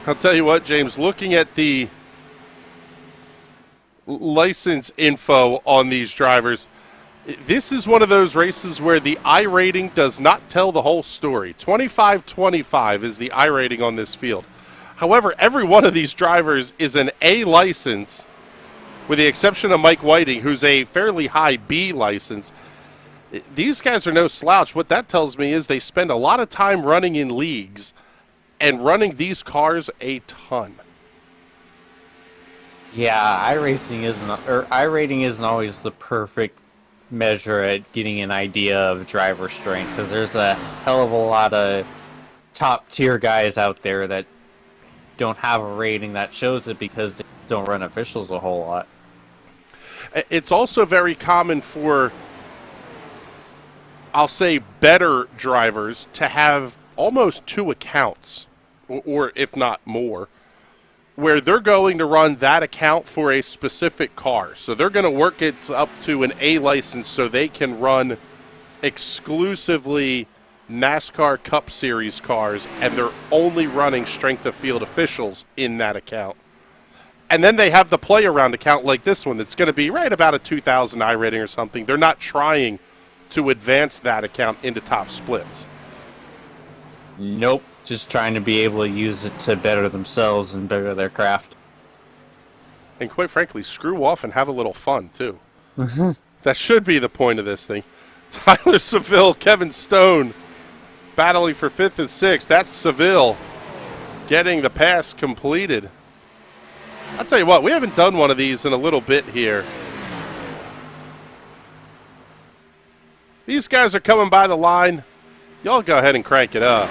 I'll tell you what, James, looking at the license info on these drivers, this is one of those races where the iRating does not tell the whole story. 25-25 is the iRating on this field. However, every one of these drivers is an A license, with the exception of Mike Whiting, who's a fairly high B license. These guys are no slouch. What that tells me is they spend a lot of time running in leagues and running these cars a ton. Yeah, iRating isn't always the perfect measure at getting an idea of driver strength, because there's a hell of a lot of top tier guys out there that don't have a rating that shows it because they don't run officials a whole lot. It's also very common for, I'll say, better drivers to have almost two accounts, or if not more, where they're going to run that account for a specific car. So they're going to work it up to an A license so they can run exclusively NASCAR Cup Series cars, and they're only running strength of field officials in that account. And then they have the play around account like this one that's going to be right about a 2,000 iRating or something. They're not trying to advance that account into top splits. Nope. Just trying to be able to use it to better themselves and better their craft. And quite frankly, screw off and have a little fun, too. That should be the point of this thing. Tyler Savile, Kevin Stone battling for 5th and 6th. That's Savile getting the pass completed. I'll tell you what, we haven't done one of these in a little bit here. These guys are coming by the line. Y'all go ahead and crank it up.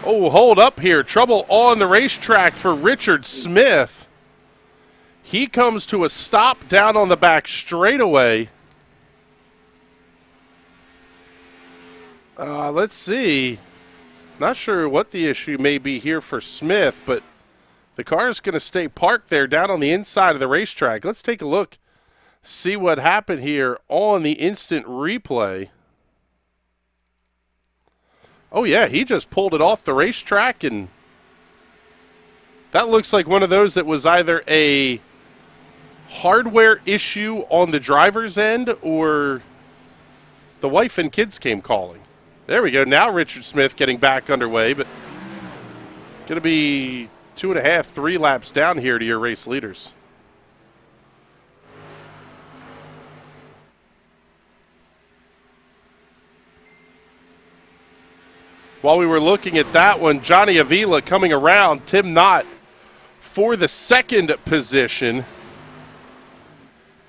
Oh, hold up here. Trouble on the racetrack for Richard Smith. He comes to a stop down on the back straightaway. Let's see. Not sure what the issue may be here for Smith, but the car is going to stay parked there down on the inside of the racetrack. Let's take a look, see what happened here on the instant replay. Oh, yeah, he just pulled it off the racetrack, and that looks like one of those that was either a hardware issue on the driver's end or the wife and kids came calling. There we go. Now Richard Smith getting back underway, but going to be 2.5, 3 laps down here to your race leaders. While we were looking at that one, Johnny Avila coming around, Tim Knott for the second position.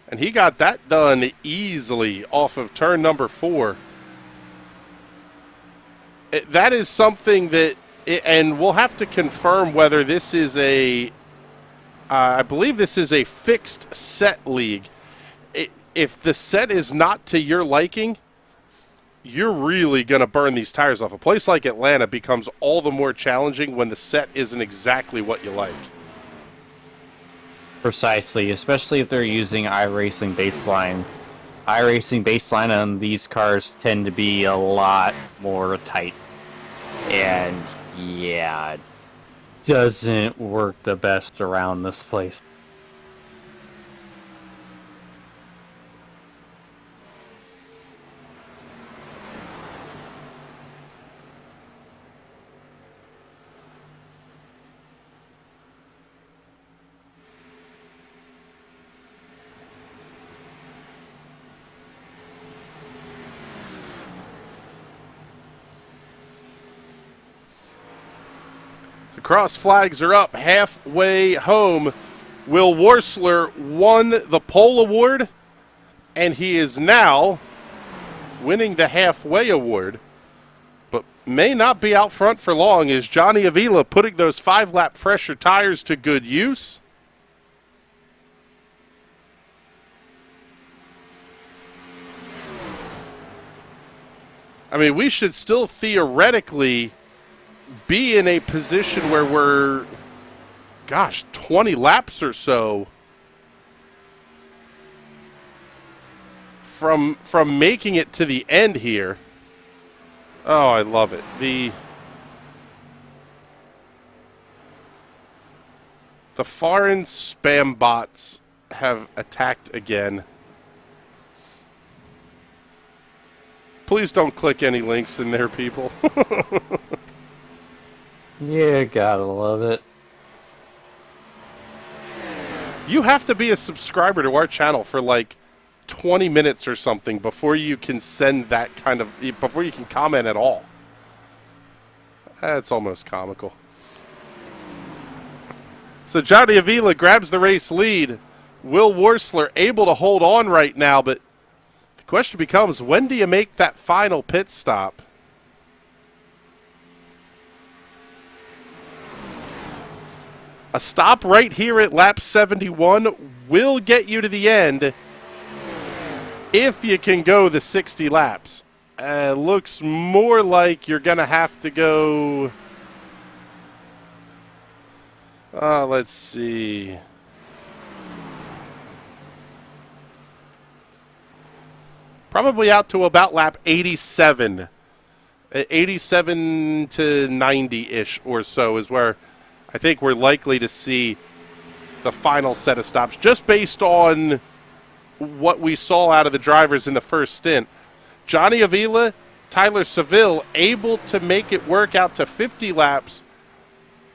And he got that done easily off of turn number 4. That is something that, and we'll have to confirm whether this is I believe this is a fixed set league. If the set is not to your liking, you're really going to burn these tires off. A place like Atlanta becomes all the more challenging when the set isn't exactly what you like. Precisely, especially if they're using iRacing baseline. iRacing baseline on these cars tend to be a lot more tight. And yeah, it doesn't work the best around this place. The cross flags are up halfway home. Will Worsler won the pole award, and he is now winning the halfway award, but may not be out front for long. Is Johnny Avila putting those 5-lap fresher tires to good use? I mean, we should still theoretically be in a position where we're, 20 laps or so from making it to the end here. Oh, I love it. The foreign spam bots have attacked again. Please don't click any links in there, people. Yeah, gotta love it. You have to be a subscriber to our channel for like 20 minutes or something before you can send that kind of, before you can comment at all. That's almost comical. So Johnny Avila grabs the race lead. Will Worsler able to hold on right now, but the question becomes, when do you make that final pit stop? A stop right here at lap 71 will get you to the end if you can go the 60 laps. Looks more like you're going to have to go, let's see. Probably out to about lap 87. 87 to 90-ish or so is where I think we're likely to see the final set of stops, just based on what we saw out of the drivers in the first stint. Johnny Avila, Tyler Savile able to make it work out to 50 laps,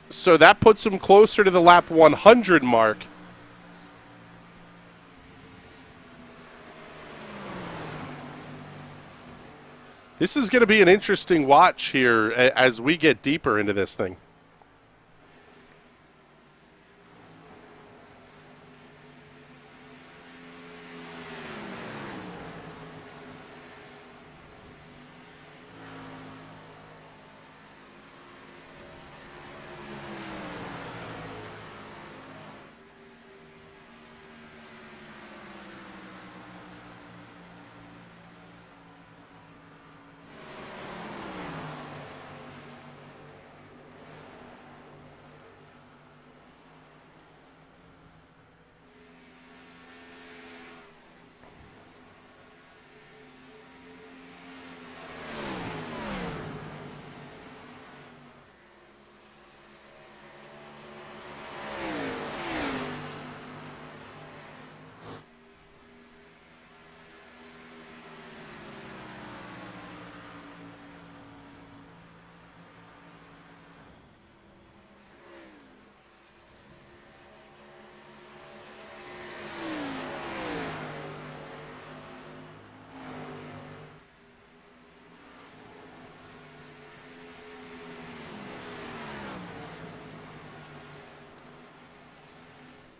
so that puts him closer to the lap 100 mark. This is going to be an interesting watch here as we get deeper into this thing.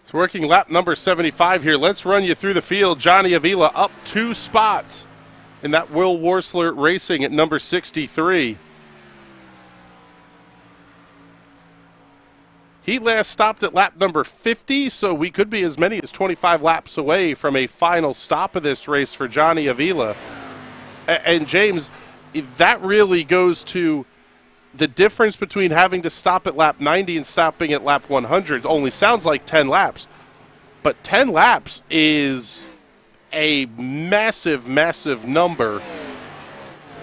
It's working lap number 75 here. Let's run you through the field. Johnny Avila up 2 spots in that Will Worsler Racing at number 63. He last stopped at lap number 50, so we could be as many as 25 laps away from a final stop of this race for Johnny Avila. And James, that really goes to the difference between having to stop at lap 90 and stopping at lap 100. Only sounds like 10 laps, but 10 laps is a massive, massive number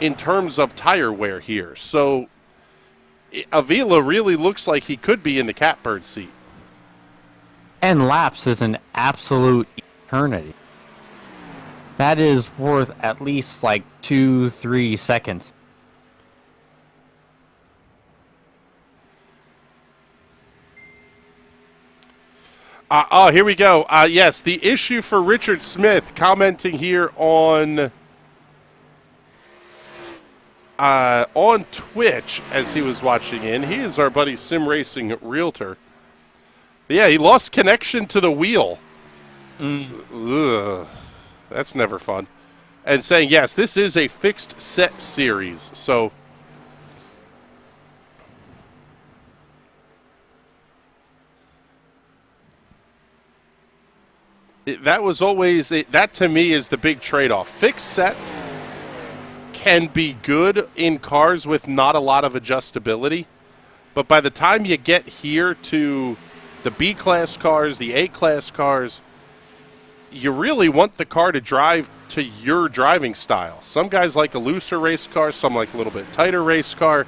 in terms of tire wear here. So Avila really looks like he could be in the catbird seat. And laps is an absolute eternity. That is worth at least like 2-3 seconds. Here we go. Yes, the issue for Richard Smith commenting here on Twitch as he was watching in. He is our buddy Sim Racing Realtor. Yeah, he lost connection to the wheel. Ugh, that's never fun. And saying, yes, this is a fixed set series, so that was always, that to me is the big trade-off. Fixed sets can be good in cars with not a lot of adjustability, but by the time you get here to the B-class cars, the A-class cars, you really want the car to drive to your driving style. Some guys like a looser race car, some like a little bit tighter race car.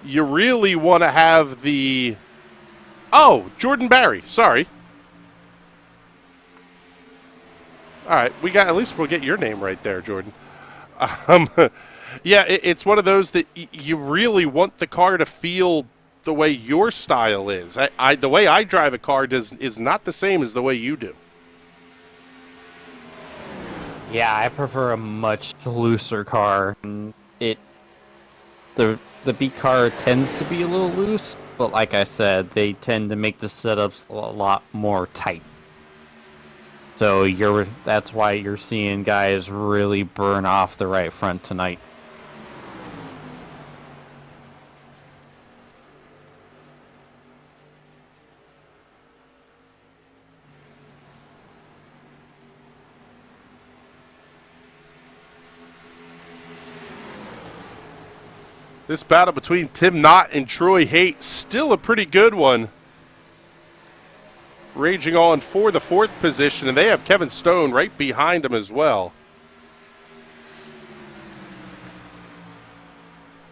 You really want to have the... Oh, Jordan Barry, sorry. All right, at least we'll get your name right there, Jordan. Yeah, it's one of those that you really want the car to feel the way your style is. The way I drive a car is not the same as the way you do. Yeah, I prefer a much looser car. The B car tends to be a little loose, but like I said, they tend to make the setups a lot more tight. So that's why you're seeing guys really burn off the right front tonight. This battle between Tim Knott and Troy Haight, still a pretty good one. Raging on for the 4th position, and they have Kevin Stone right behind him as well.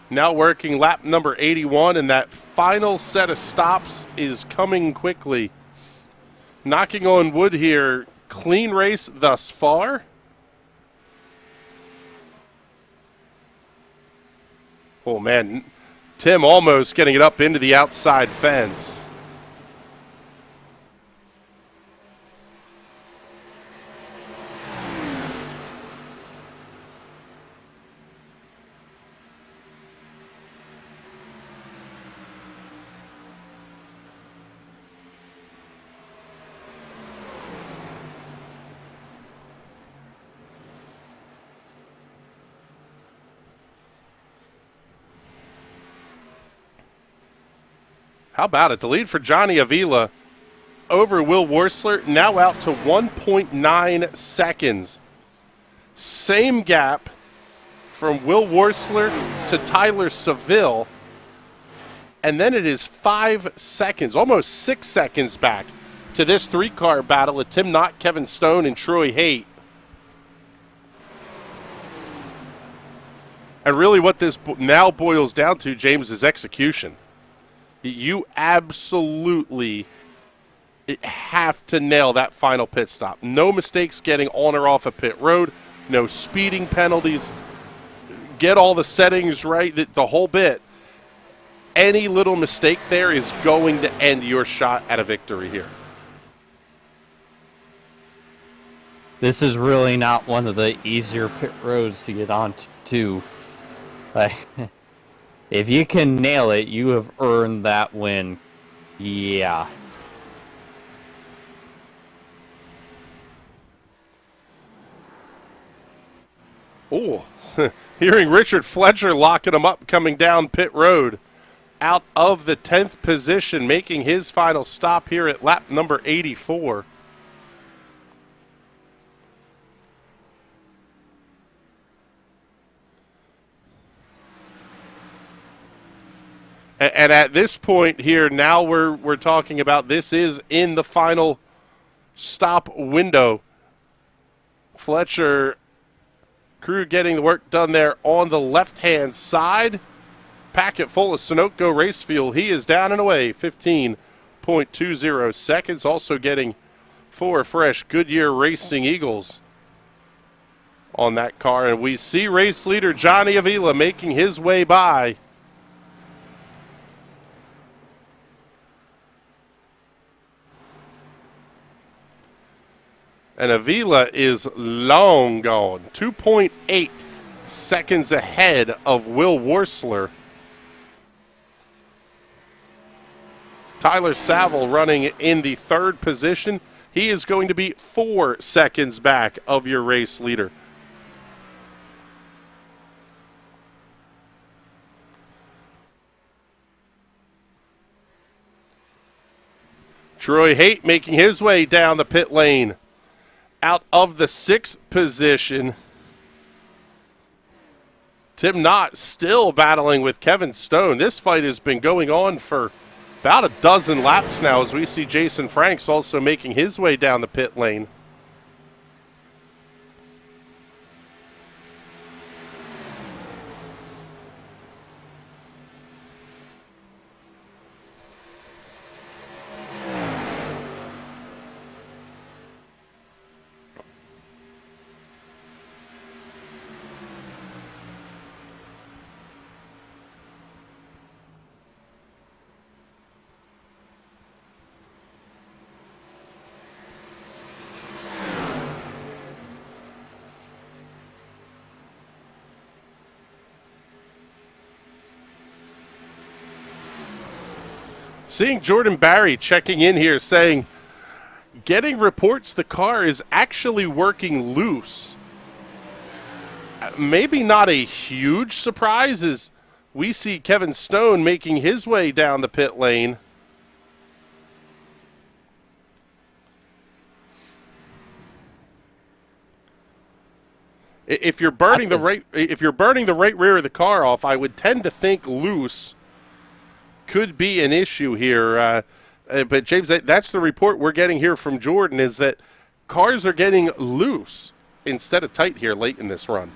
Now working lap number 81, and that final set of stops is coming quickly. Knocking on wood here, clean race thus far. Oh man, Tim almost getting it up into the outside fence. How about it? The lead for Johnny Avila over Will Worsler, now out to 1.9 seconds. Same gap from Will Worsler to Tyler Savile. And then it is 5 seconds, almost 6 seconds back to this 3-car battle of Tim Knott, Kevin Stone, and Troy Haight. And really what this now boils down to, James, is execution. You absolutely have to nail that final pit stop. No mistakes getting on or off a pit road. No speeding penalties. Get all the settings right, the whole bit. Any little mistake there is going to end your shot at a victory here. This is really not one of the easier pit roads to get on to. If you can nail it, you have earned that win. Yeah. Oh, hearing Richard Fletcher locking him up coming down pit road. Out of the 10th position, making his final stop here at lap number 84. And at this point here, now we're talking about this is in the final stop window. Fletcher crew getting the work done there on the left-hand side. Packet full of Sunoco race fuel. He is down and away, 15.20 seconds. Also getting 4 fresh Goodyear Racing Eagles on that car. And we see race leader Johnny Avila making his way by. And Avila is long gone, 2.8 seconds ahead of Will Worsler. Tyler Savile running in the 3rd position. He is going to be 4 seconds back of your race leader. Troy Haight making his way down the pit lane. Out of the 6th position. Tim Knott still battling with Kevin Stone. This fight has been going on for about a dozen laps now as we see Jason Franks also making his way down the pit lane. Seeing Jordan Barry checking in here saying, getting reports the car is actually working loose. Maybe not a huge surprise as we see Kevin Stone making his way down the pit lane. If you're burning the right rear of the car off, I would tend to think loose could be an issue here. But James, that's the report we're getting here from Jordan, is that cars are getting loose instead of tight here late in this run.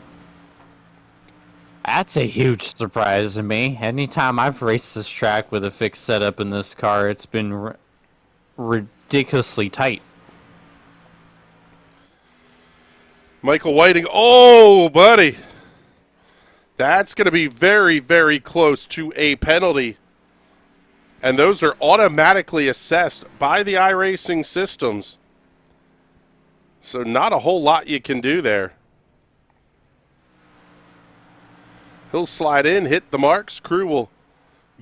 That's a huge surprise to me. Anytime I've raced this track with a fixed setup in this car, it's been ridiculously tight. Michael Whiting, oh, buddy. That's going to be very, very close to a penalty. And those are automatically assessed by the iRacing systems. So not a whole lot you can do there. He'll slide in, hit the marks. Crew will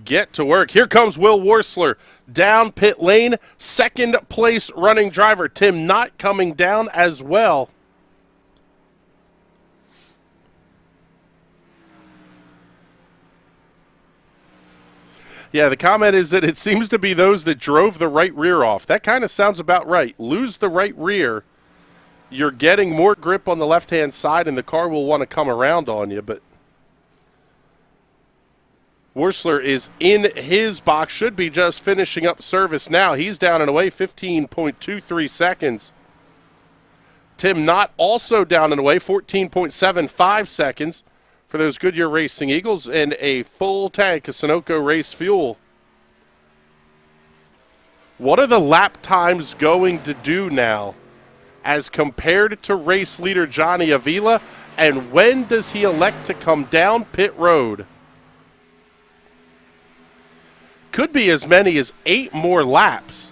get to work. Here comes Will Worsler down pit lane. 2nd place running driver Tim Knott coming down as well. Yeah, the comment is that it seems to be those that drove the right rear off. That kind of sounds about right. Lose the right rear, you're getting more grip on the left-hand side, and the car will want to come around on you. But Worsler is in his box, should be just finishing up service now. He's down and away, 15.23 seconds. Tim Knott also down and away, 14.75 seconds. For those Goodyear Racing Eagles, and a full tank of Sunoco race fuel. What are the lap times going to do now as compared to race leader Johnny Avila, and when does he elect to come down pit road? Could be as many as 8 more laps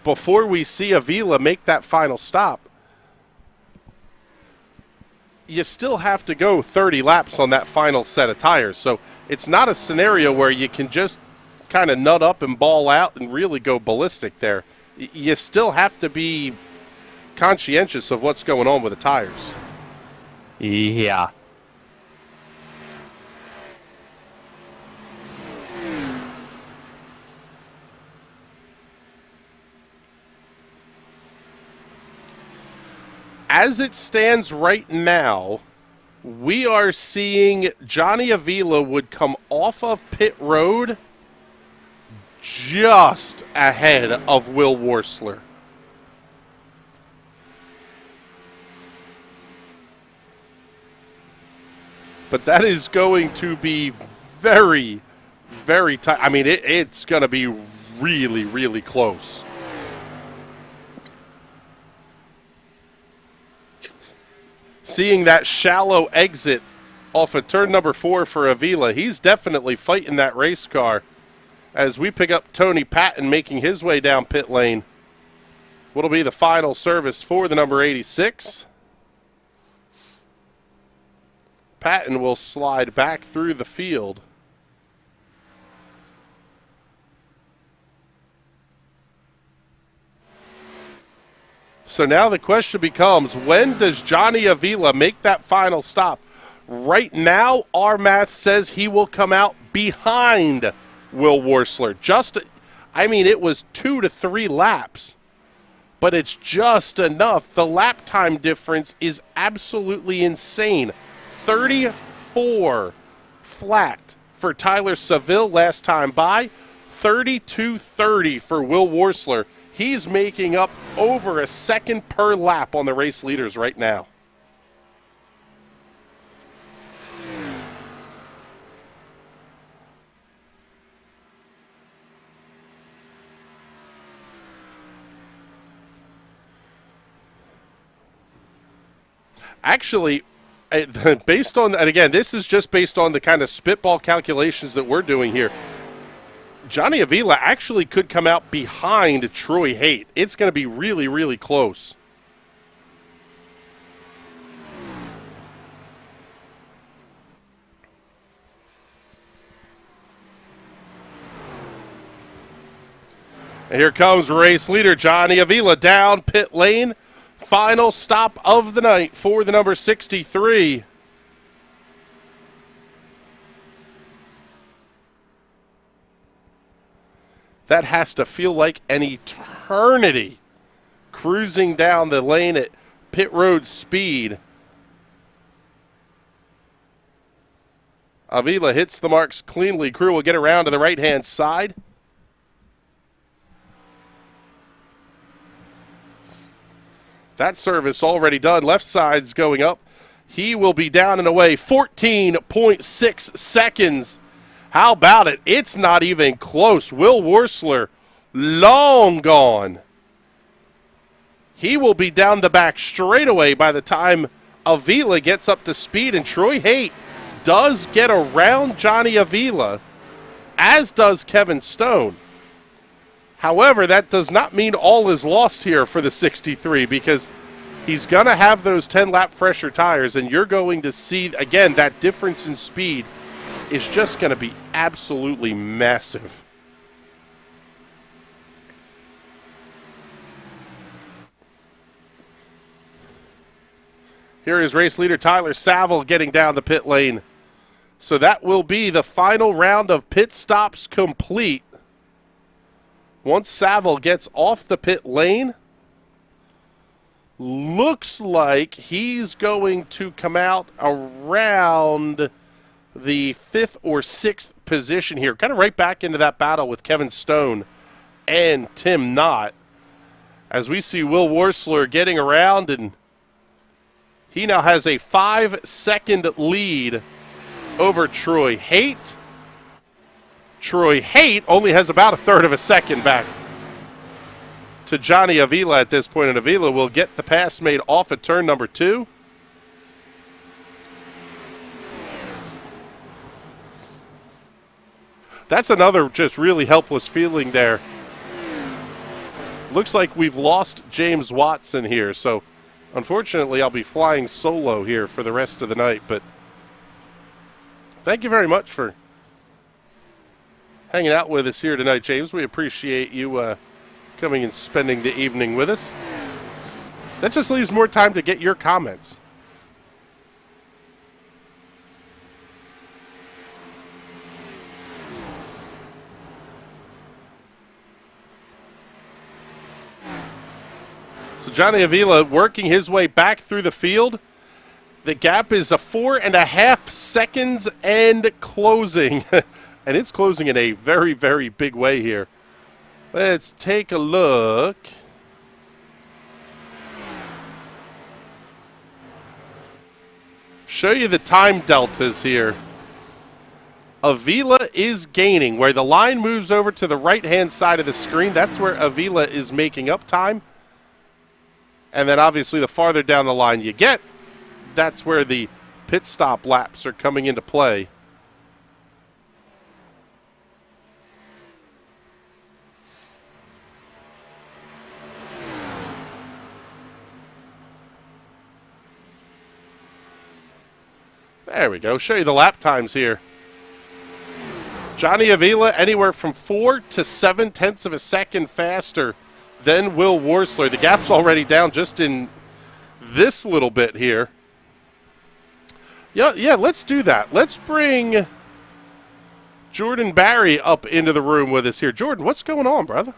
before we see Avila make that final stop. You still have to go 30 laps on that final set of tires. So it's not a scenario where you can just kind of nut up and ball out and really go ballistic there. You still have to be conscientious of what's going on with the tires. Yeah. as it stands right now, we are seeing Johnny Avila would come off of pit road just ahead of Will Worsler. But that is going to be very, very tight. I mean, it's going to be really, really close. Seeing that shallow exit off of turn number 4 for Avila, he's definitely fighting that race car. As we pick up Tony Patton making his way down pit lane. What'll be the final service for the number 86. Patton will slide back through the field. So now the question becomes, when does Johnny Avila make that final stop? Right now, our math says he will come out behind Will Worsler. It was 2 to 3 laps, but it's just enough. The lap time difference is absolutely insane. 34 flat for Tyler Savile last time by, 32.30 for Will Worsler. He's making up over a second per lap on the race leaders right now. Actually, based on, and again, this is just based on the kind of spitball calculations that we're doing here, Johnny Avila actually could come out behind Troy Haight. It's going to be really, really close. And here comes race leader Johnny Avila down pit lane. Final stop of the night for the number 63. That has to feel like an eternity cruising down the lane at pit road speed. Avila hits the marks cleanly. Crew will get around to the right-hand side. That service already done. Left side's going up. He will be down and away. 14.6 seconds. How about it? It's not even close. Will Worsler, long gone. He will be down the back straightaway by the time Avila gets up to speed, and Troy Haight does get around Johnny Avila, as does Kevin Stone. However, that does not mean all is lost here for the 63, because he's going to have those 10-lap fresher tires, and you're going to see, again, that difference in speed is just going to be absolutely massive. Here is race leader Tyler Savile getting down the pit lane. So that will be the final round of pit stops complete. Once Savile gets off the pit lane, looks like he's going to come out around the 5th or 6th position here. Kind of right back into that battle with Kevin Stone and Tim Knott. As we see Will Worsler getting around, and he now has a 5-second lead over Troy Haight. Troy Haight only has about a third of a second back to Johnny Avila at this point, and Avila will get the pass made off at turn number 2. That's another just really helpless feeling there. Looks like we've lost James Watson here, so unfortunately I'll be flying solo here for the rest of the night, but thank you very much for hanging out with us here tonight, James. We appreciate you coming and spending the evening with us. That just leaves more time to get your comments. So Johnny Avila working his way back through the field. The gap is a 4.5 seconds and closing. And it's closing in a very, very big way here. Let's take a look. Show you the time deltas here. Avila is gaining. Where the line moves over to the right-hand side of the screen, that's where Avila is making up time. And then obviously the farther down the line you get, that's where the pit stop laps are coming into play. There we go. Show you the lap times here. Johnny Avila anywhere from 4 to 0.7 of a second faster than Will Worsler. The gap's already down just in this little bit here. Yeah, let's do that. Let's bring Jordan Barry up into the room with us here. Jordan, what's going on, brother?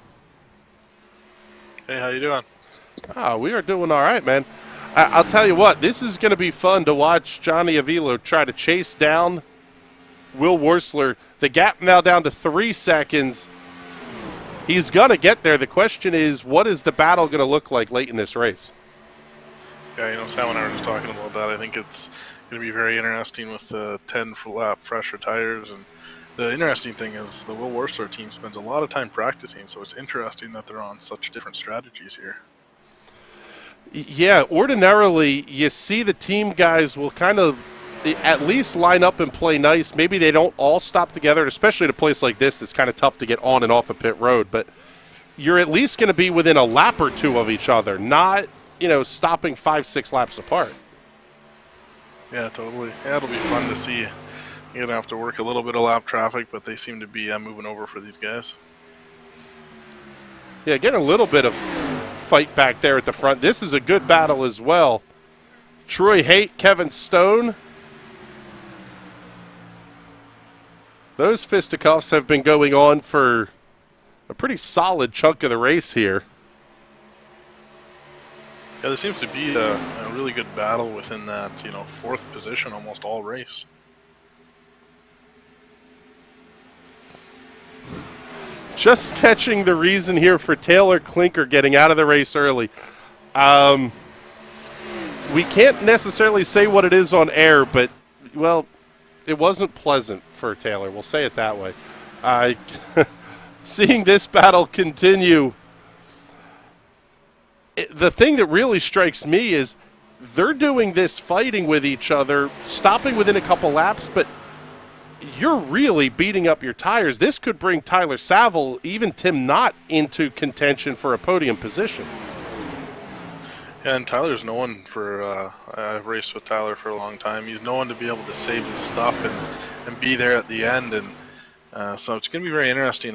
Hey, how you doing? Oh, we are doing all right, man. I'll tell you what, this is going to be fun to watch Johnny Avila try to chase down Will Worsler. The gap now down to 3 seconds. He's going to get there. The question is, what is the battle going to look like late in this race? Yeah, Sam and I were just talking about that. I think it's going to be very interesting with the 10-lap fresher tires. And the interesting thing is the Will Worsler team spends a lot of time practicing, so it's interesting that they're on such different strategies here. Yeah, ordinarily, you see the team guys will kind of at least line up and play nice. Maybe they don't all stop together, especially at a place like this that's kind of tough to get on and off a pit road. But you're at least going to be within a lap or two of each other, not, stopping 5-6 laps apart. Yeah, totally. Yeah, it'll be fun to see. You're going to have to work a little bit of lap traffic, but they seem to be moving over for these guys. Yeah, getting a little bit of fight back there at the front. This is a good battle as well. Troy Haight, Kevin Stone. Those fisticuffs have been going on for a pretty solid chunk of the race here. Yeah, there seems to be a really good battle within that, 4th position almost all race. Just catching the reason here for Taylor Klinker getting out of the race early. We can't necessarily say what it is on air, but, well, it wasn't pleasant for Taylor. We'll say it that way. Seeing this battle continue, the thing that really strikes me is they're doing this fighting with each other, stopping within a couple laps, but you're really beating up your tires. This could bring Tyler Savile, even Tim Knott, into contention for a podium position. Yeah, and Tyler's known for, I've raced with Tyler for a long time. He's known to be able to save his stuff and be there at the end. And so it's going to be very interesting.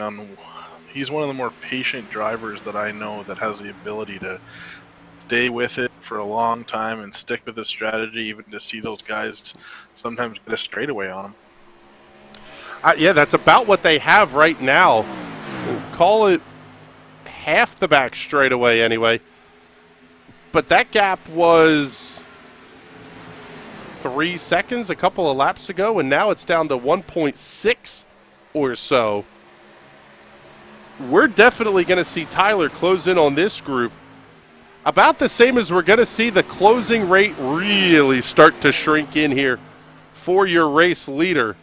He's one of the more patient drivers that I know that has the ability to stay with it for a long time and stick with his strategy, even to see those guys sometimes get a straightaway on him. Yeah, that's about what they have right now. We'll call it half the back straightaway anyway. But that gap was 3 seconds a couple of laps ago, and now it's down to 1.6 or so. We're definitely going to see Tyler close in on this group about the same as we're going to see the closing rate really start to shrink in here for your race leader.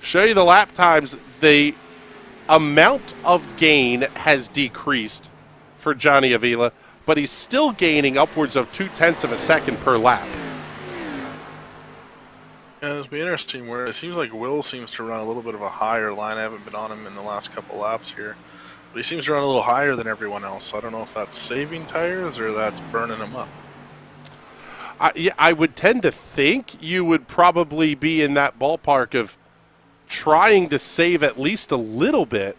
Show you the lap times. The amount of gain has decreased for Johnny Avila, but he's still gaining upwards of 0.2 of a second per lap. Yeah, it'll be interesting where it seems like Will seems to run a little bit of a higher line. I haven't been on him in the last couple laps here, but he seems to run a little higher than everyone else. So I don't know if that's saving tires or that's burning them up. I would tend to think you would probably be in that ballpark of trying to save at least a little bit.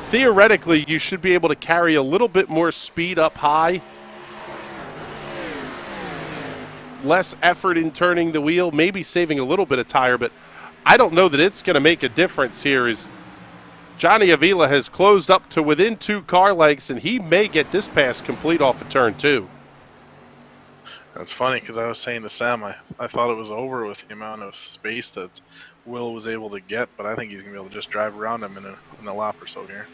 Theoretically, you should be able to carry a little bit more speed up high. Less effort in turning the wheel, maybe saving a little bit of tire, but I don't know that it's going to make a difference here as Johnny Avila has closed up to within 2 car lengths, and he may get this pass complete off of turn 2. That's funny because I was saying to Sam, I thought it was over with the amount of space that Will was able to get, but I think he's going to be able to just drive around him in a lap or so here.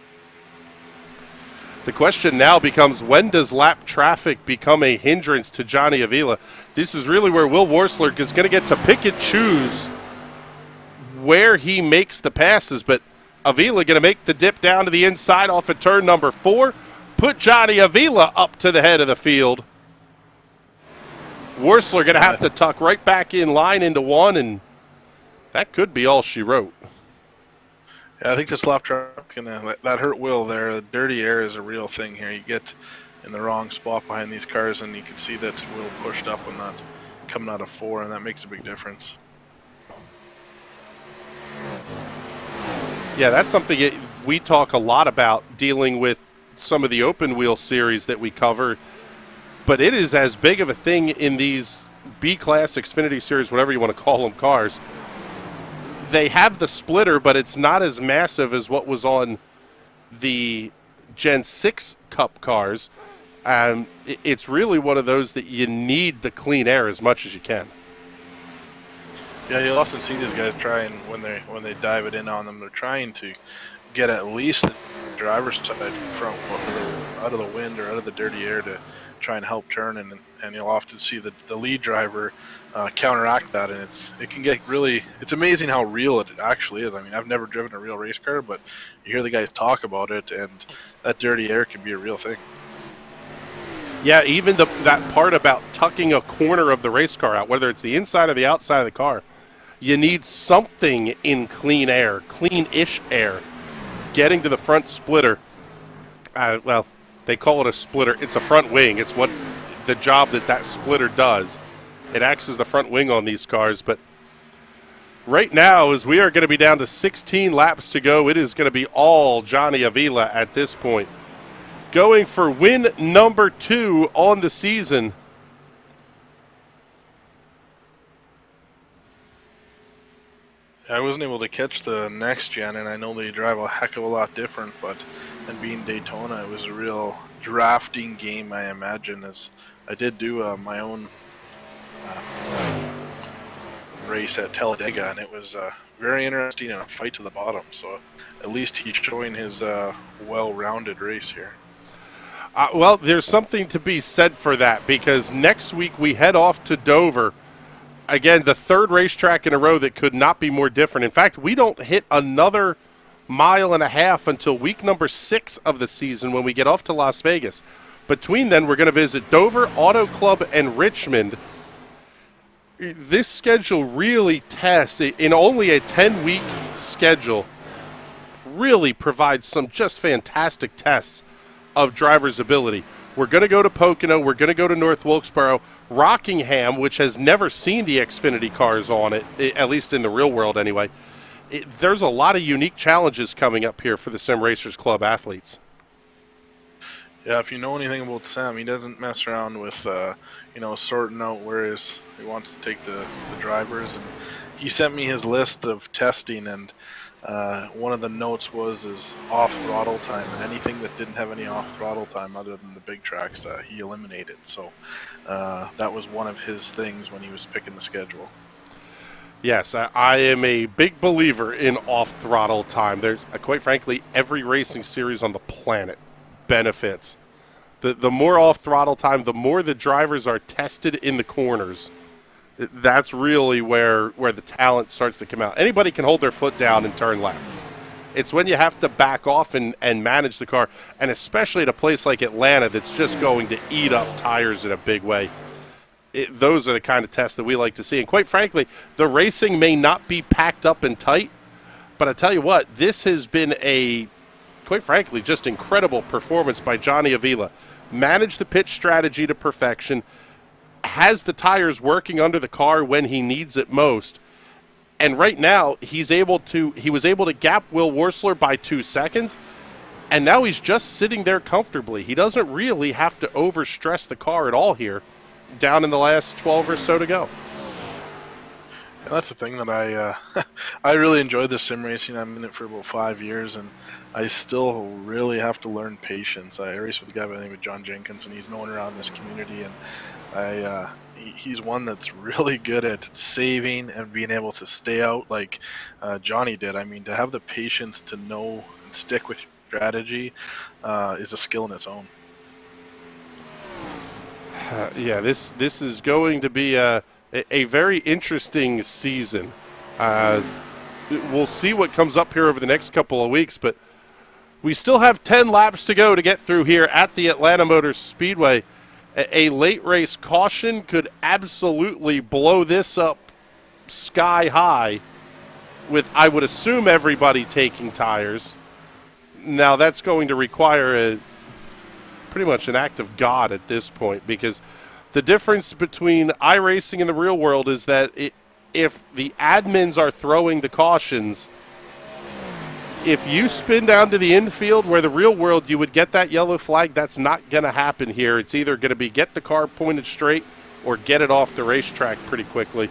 The question now becomes, when does lap traffic become a hindrance to Johnny Avila? This is really where Will Worsler is going to get to pick and choose where he makes the passes, but Avila going to make the dip down to the inside off of turn number 4, put Johnny Avila up to the head of the field. Worsler going to have to tuck right back in line into 1, and that could be all she wrote. Yeah, I think this lap traffic, that hurt Will there. The dirty air is a real thing here. You get in the wrong spot behind these cars, and you can see that Will pushed up and not coming out of 4, and that makes a big difference. Yeah, that's something we talk a lot about, dealing with some of the open wheel series that we cover, but it is as big of a thing in these B-Class, Xfinity Series, whatever you want to call them, cars. They have the splitter, but it's not as massive as what was on the Gen 6 Cup cars. It's really one of those that you need the clean air as much as you can. Yeah, you'll often see these guys trying when they dive it in on them. They're trying to get at least the driver's side front out of the wind or out of the dirty air to try and help turn, and you'll often see the lead driver counteract that, and it can get really, it's amazing how real it actually is. I mean, I've never driven a real race car, but you hear the guys talk about it, and that dirty air can be a real thing. Yeah, even that part about tucking a corner of the race car out, whether it's the inside or the outside of the car, you need something in clean air, clean-ish air, getting to the front splitter. Well, they call it a splitter. It's a front wing. It's what the job that splitter does. It acts as the front wing on these cars. But right now, as we are going to be down to 16 laps to go, it is going to be all Johnny Avila at this point. Going for win number 2 on the season. I wasn't able to catch the next gen, and I know they drive a heck of a lot different, but and being Daytona, it was a real drafting game, I imagine, as I did do my own race at Talladega, and it was very interesting and a fight to the bottom, so at least he's showing his well-rounded race here. Well, there's something to be said for that, because next week we head off to Dover. Again, the 3rd racetrack in a row that could not be more different. In fact, we don't hit another mile and a half until week number 6 of the season when we get off to Las Vegas. Between then, we're going to visit Dover, Auto Club, and Richmond. This schedule really tests, in only a 10-week schedule, really provides some just fantastic tests of drivers' ability. We're going to go to Pocono. We're going to go to North Wilkesboro. Rockingham, which has never seen the Xfinity cars on it, at least in the real world anyway. There's a lot of unique challenges coming up here for the Sim Racers Club athletes. Yeah, if you know anything about Sam, he doesn't mess around with, sorting out where he wants to take the drivers. And he sent me his list of testing, and one of the notes was his off-throttle time, and anything that didn't have any off-throttle time other than the big tracks, he eliminated. So that was one of his things when he was picking the schedule. Yes, I am a big believer in off-throttle time. There's, quite frankly, every racing series on the planet benefits. The more off-throttle time, the more the drivers are tested in the corners. That's really where the talent starts to come out. Anybody can hold their foot down and turn left. It's when you have to back off and manage the car, and especially at a place like Atlanta that's just going to eat up tires in a big way. Those are the kind of tests that we like to see. And quite frankly, the racing may not be packed up and tight, but I tell you what, this has been a, quite frankly, just incredible performance by Johnny Avila. Managed the pitch strategy to perfection, has the tires working under the car when he needs it most. And right now, he was able to gap Will Worsler by 2 seconds, and now he's just sitting there comfortably. He doesn't really have to overstress the car at all here, down in the last 12 or so to go. And that's the thing that I really enjoyed the sim racing. I'm in it for about 5 years, and I still really have to learn patience. I race with a guy by the name of John Jenkins, and he's known around this community, and he's one that's really good at saving and being able to stay out like Johnny did. I mean, to have the patience to know and stick with your strategy is a skill in its own. Yeah, this is going to be a very interesting season. We'll see what comes up here over the next couple of weeks, but we still have 10 laps to go to get through here at the Atlanta Motor Speedway. A late race caution could absolutely blow this up sky high with, I would assume, everybody taking tires. Now, that's going to require pretty much an act of God at this point, because the difference between iRacing and the real world is that if the admins are throwing the cautions, if you spin down to the infield where the real world you would get that yellow flag, that's not going to happen here. It's either going to be get the car pointed straight or get it off the racetrack pretty quickly.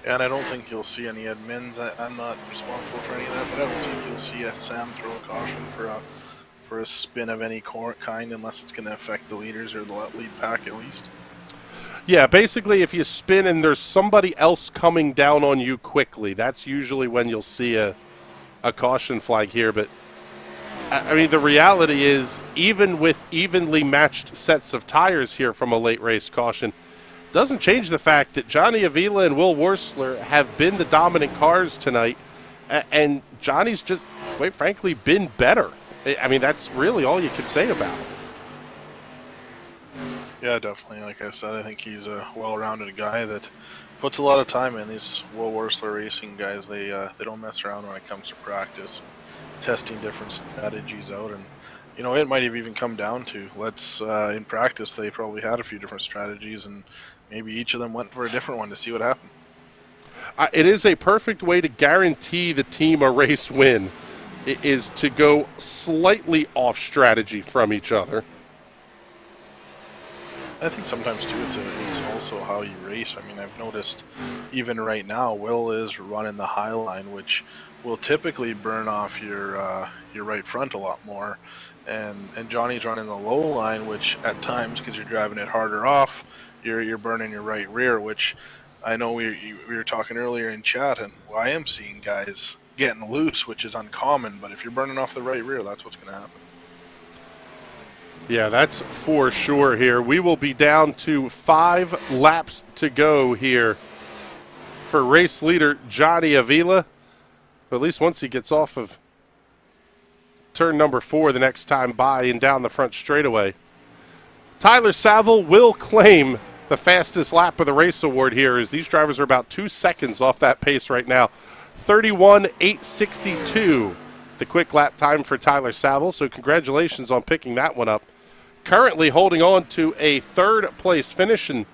And I don't think you'll see any admins. I'm not responsible for any of that, but I don't think you'll see a Sam throw a caution for a spin of any kind unless it's going to affect the leaders or the lead pack at least. Yeah, basically if you spin and there's somebody else coming down on you quickly, that's usually when you'll see a caution flag here. But, I mean, the reality is even with evenly matched sets of tires here from a late race caution, doesn't change the fact that Johnny Avila and Will Wursler have been the dominant cars tonight, and Johnny's just, quite frankly, been better. I mean, that's really all you could say about it. Yeah, definitely. Like I said, I think he's a well-rounded guy that puts a lot of time in. These Will Wursler racing guys, they don't mess around when it comes to practice, testing different strategies out. And, you know, it might have even come down to, in practice, they probably had a few different strategies, and maybe each of them went for a different one to see what happened. It is a perfect way to guarantee the team a race win, is to go slightly off strategy from each other. I think sometimes too it's also how you race. I mean, I've noticed even right now, Will is running the high line, which will typically burn off your right front a lot more, and Johnny's running the low line, which at times, because you're driving it harder off, you're burning your right rear. Which I know we were talking earlier in chat, and I am seeing guys getting loose, which is uncommon. But if you're burning off the right rear, that's what's going to happen. Yeah, that's for sure here. We will be down to 5 laps to go here for race leader Johnny Avila. But at least once he gets off of turn number 4 the next time by and down the front straightaway, Tyler Savile will claim the fastest lap of the race award here, as these drivers are about 2 seconds off that pace right now. 31.862. The quick lap time for Tyler Savile, so congratulations on picking that one up. Currently holding on to a 3rd place finish, and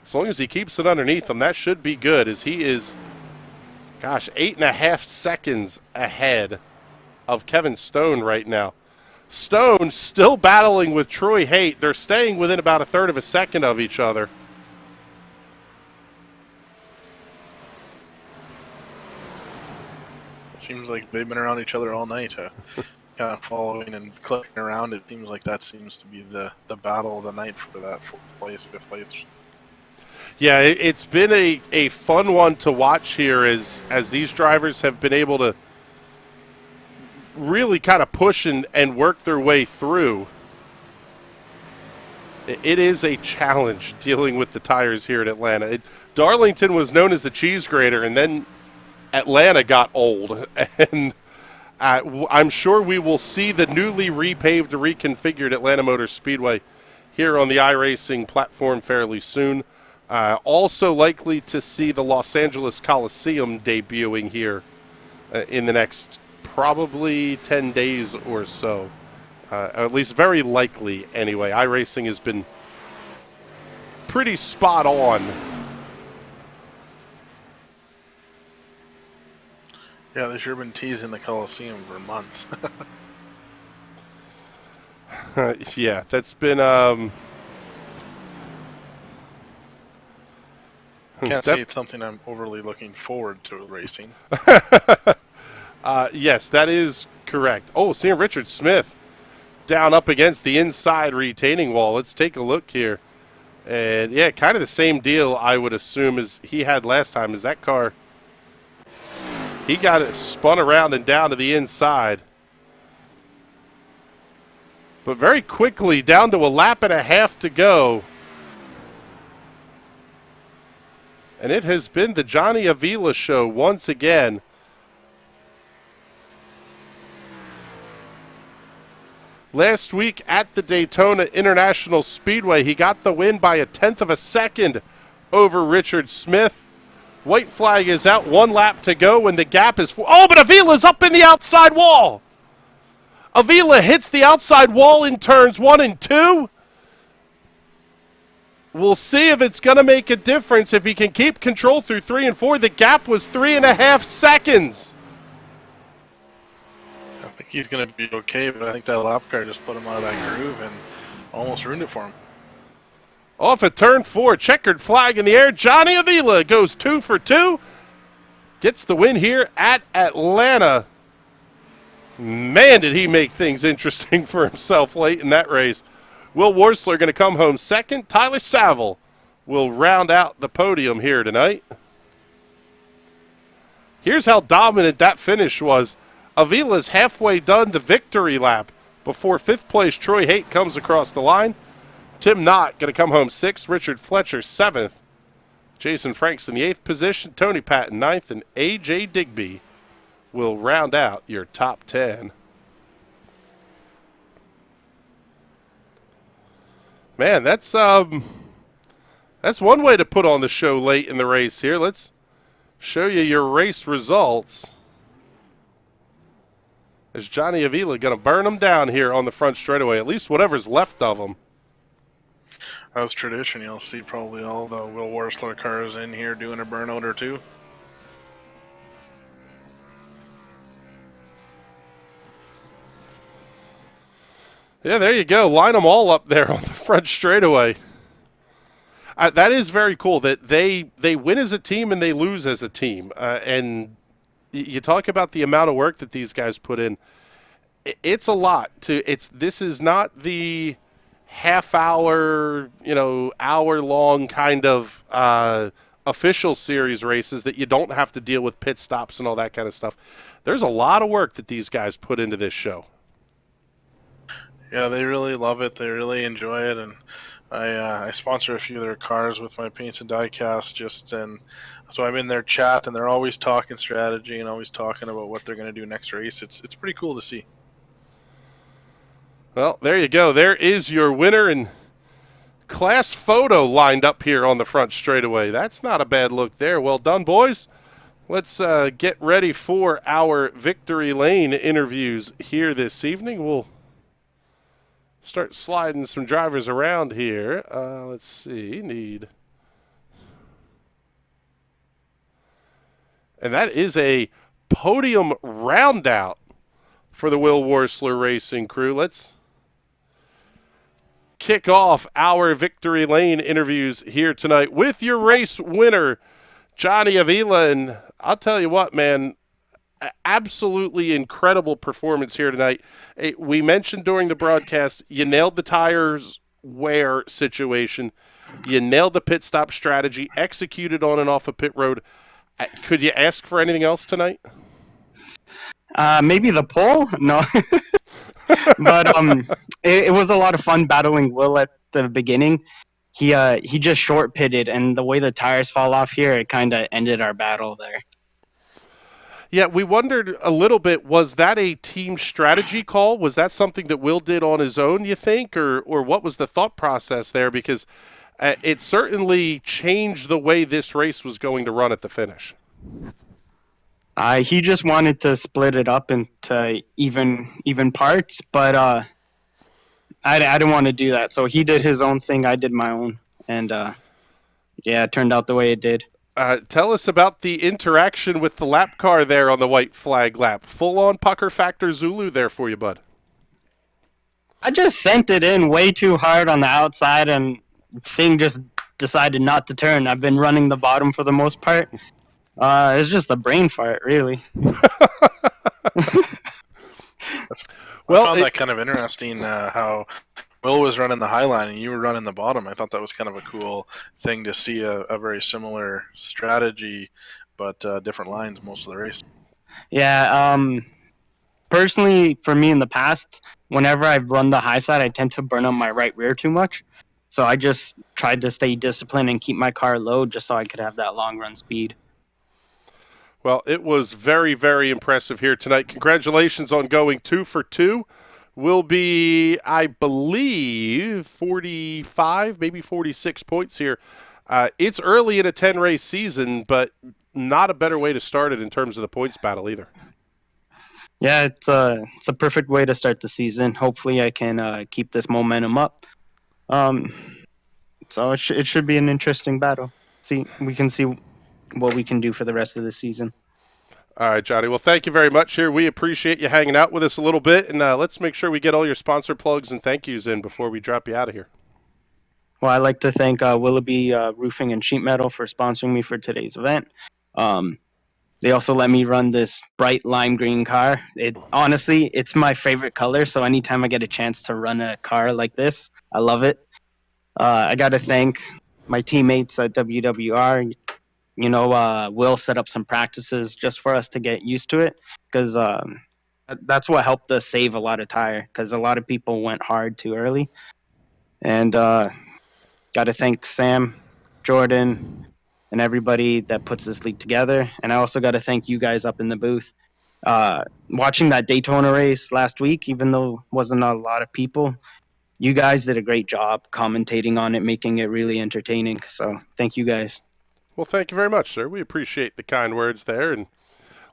as long as he keeps it underneath him, that should be good, as he is, 8.5 seconds ahead of Kevin Stone right now. Stone still battling with Troy Haight. They're staying within about 1/3 of a second of each other. Seems like they've been around each other all night, kind of following and clicking around. It seems like that seems to be the battle of the night for that 4th place, 5th place. Yeah, it's been a fun one to watch here as these drivers have been able to really kind of push and work their way through. It is a challenge dealing with the tires here at Atlanta. Darlington was known as the cheese grater, and then Atlanta got old, and I'm sure we will see the newly repaved, reconfigured Atlanta Motor Speedway here on the iRacing platform fairly soon. Also likely to see the Los Angeles Coliseum debuting here in the next probably 10 days or so. At least very likely anyway. iRacing has been pretty spot on. Yeah, they've sure been teasing the Coliseum for months. Yeah, that's been Can't say it's something I'm overly looking forward to racing. Yes, that is correct. Oh, seeing Richard Smith down up against the inside retaining wall. Let's take a look here. And, yeah, kind of the same deal, I would assume, as he had last time. Is that car, he got it spun around and down to the inside. But very quickly, down to a lap and a half to go. And it has been the Johnny Avila show once again. Last week at the Daytona International Speedway, he got the win by 1/10 of a second over Richard Smith. White flag is out, 1 lap to go, and the gap is... Oh, but Avila's up in the outside wall! Avila hits the outside wall in turns 1 and 2. We'll see if it's going to make a difference if he can keep control through 3 and 4. The gap was 3.5 seconds. I think he's going to be okay, but I think that lap car just put him out of that groove and almost ruined it for him. Off at turn 4, checkered flag in the air. Johnny Avila goes 2 for 2. Gets the win here at Atlanta. Man, did he make things interesting for himself late in that race. Will Worsler going to come home second. Tyler Savile will round out the podium here tonight. Here's how dominant that finish was. Avila's halfway done the victory lap before 5th place Troy Haight comes across the line. Tim Knott going to come home 6th. Richard Fletcher 7th. Jason Franks in the 8th position. Tony Patton 9th. And A.J. Digby will round out your top 10. Man, that's one way to put on the show late in the race here. Let's show you your race results. Is Johnny Avila going to burn them down here on the front straightaway, at least whatever's left of them? As tradition, you'll see probably all the Will Worsler cars in here doing a burnout or two. Yeah, there you go. Line them all up there on the front straightaway. That is very cool that they win as a team and they lose as a team. And you talk about the amount of work that these guys put in. It's a lot. This is not the half-hour, hour-long kind of official series races that you don't have to deal with pit stops and all that kind of stuff. There's a lot of work that these guys put into this show. Yeah, they really love it. They really enjoy it, and I sponsor a few of their cars with my paints and die cast. And so I'm in their chat, and they're always talking strategy and always talking about what they're going to do next race. It's pretty cool to see. Well, there you go. There is your winner and class photo lined up here on the front straightaway. That's not a bad look there. Well done, boys. Let's get ready for our Victory Lane interviews here this evening. We'll start sliding some drivers around here. Let's see. And that is a podium roundout for the Will Worsler Racing crew. Let's kick off our Victory Lane interviews here tonight with your race winner, Johnny Avila. And I'll tell you what, man, absolutely incredible performance here tonight. We mentioned during the broadcast, you nailed the tires wear situation. You nailed the pit stop strategy, executed on and off a pit road. Could you ask for anything else tonight? Maybe the pole? No. But it was a lot of fun battling Will at the beginning. He just short pitted, and the way the tires fall off here, it kind of ended our battle there. Yeah, we wondered a little bit, was that a team strategy call? Was that something that Will did on his own, you think? Or what was the thought process there? Because it certainly changed the way this race was going to run at the finish. He just wanted to split it up into even parts, but I didn't want to do that. So he did his own thing, I did my own. And, yeah, it turned out the way it did. Tell us about the interaction with the lap car there on the white flag lap. Full-on pucker factor Zulu there for you, bud. I just sent it in way too hard on the outside, and thing just decided not to turn. I've been running the bottom for the most part. It's just a brain fart, really. Well, I found that kind of interesting how Will was running the high line and you were running the bottom. I thought that was kind of a cool thing to see a very similar strategy, but different lines most of the race. Yeah, personally, for me in the past, whenever I've run the high side, I tend to burn up my right rear too much. So I just tried to stay disciplined and keep my car low just so I could have that long run speed. Well, it was very, very impressive here tonight. Congratulations on going 2 for 2. Will be, I believe, 45, maybe 46 points here. It's early in a 10-race season, but not a better way to start it in terms of the points battle either. Yeah, it's a perfect way to start the season. Hopefully I can keep this momentum up. So it should be an interesting battle. We can see what we can do for the rest of the season. All right, Johnny. Well, thank you very much here. We appreciate you hanging out with us a little bit, and let's make sure we get all your sponsor plugs and thank yous in before we drop you out of here. Well, I'd like to thank Willoughby Roofing and Sheet Metal for sponsoring me for today's event. They also let me run this bright lime green car. Honestly, it's my favorite color, so anytime I get a chance to run a car like this, I love it. I got to thank my teammates at WWR. Will set up some practices just for us to get used to it, because that's what helped us save a lot of tire, because a lot of people went hard too early. And got to thank Sam, Jordan, and everybody that puts this league together. And I also got to thank you guys up in the booth. Watching that Daytona race last week, even though wasn't a lot of people, you guys did a great job commentating on it, making it really entertaining. So thank you guys. Well, thank you very much, sir. We appreciate the kind words there. And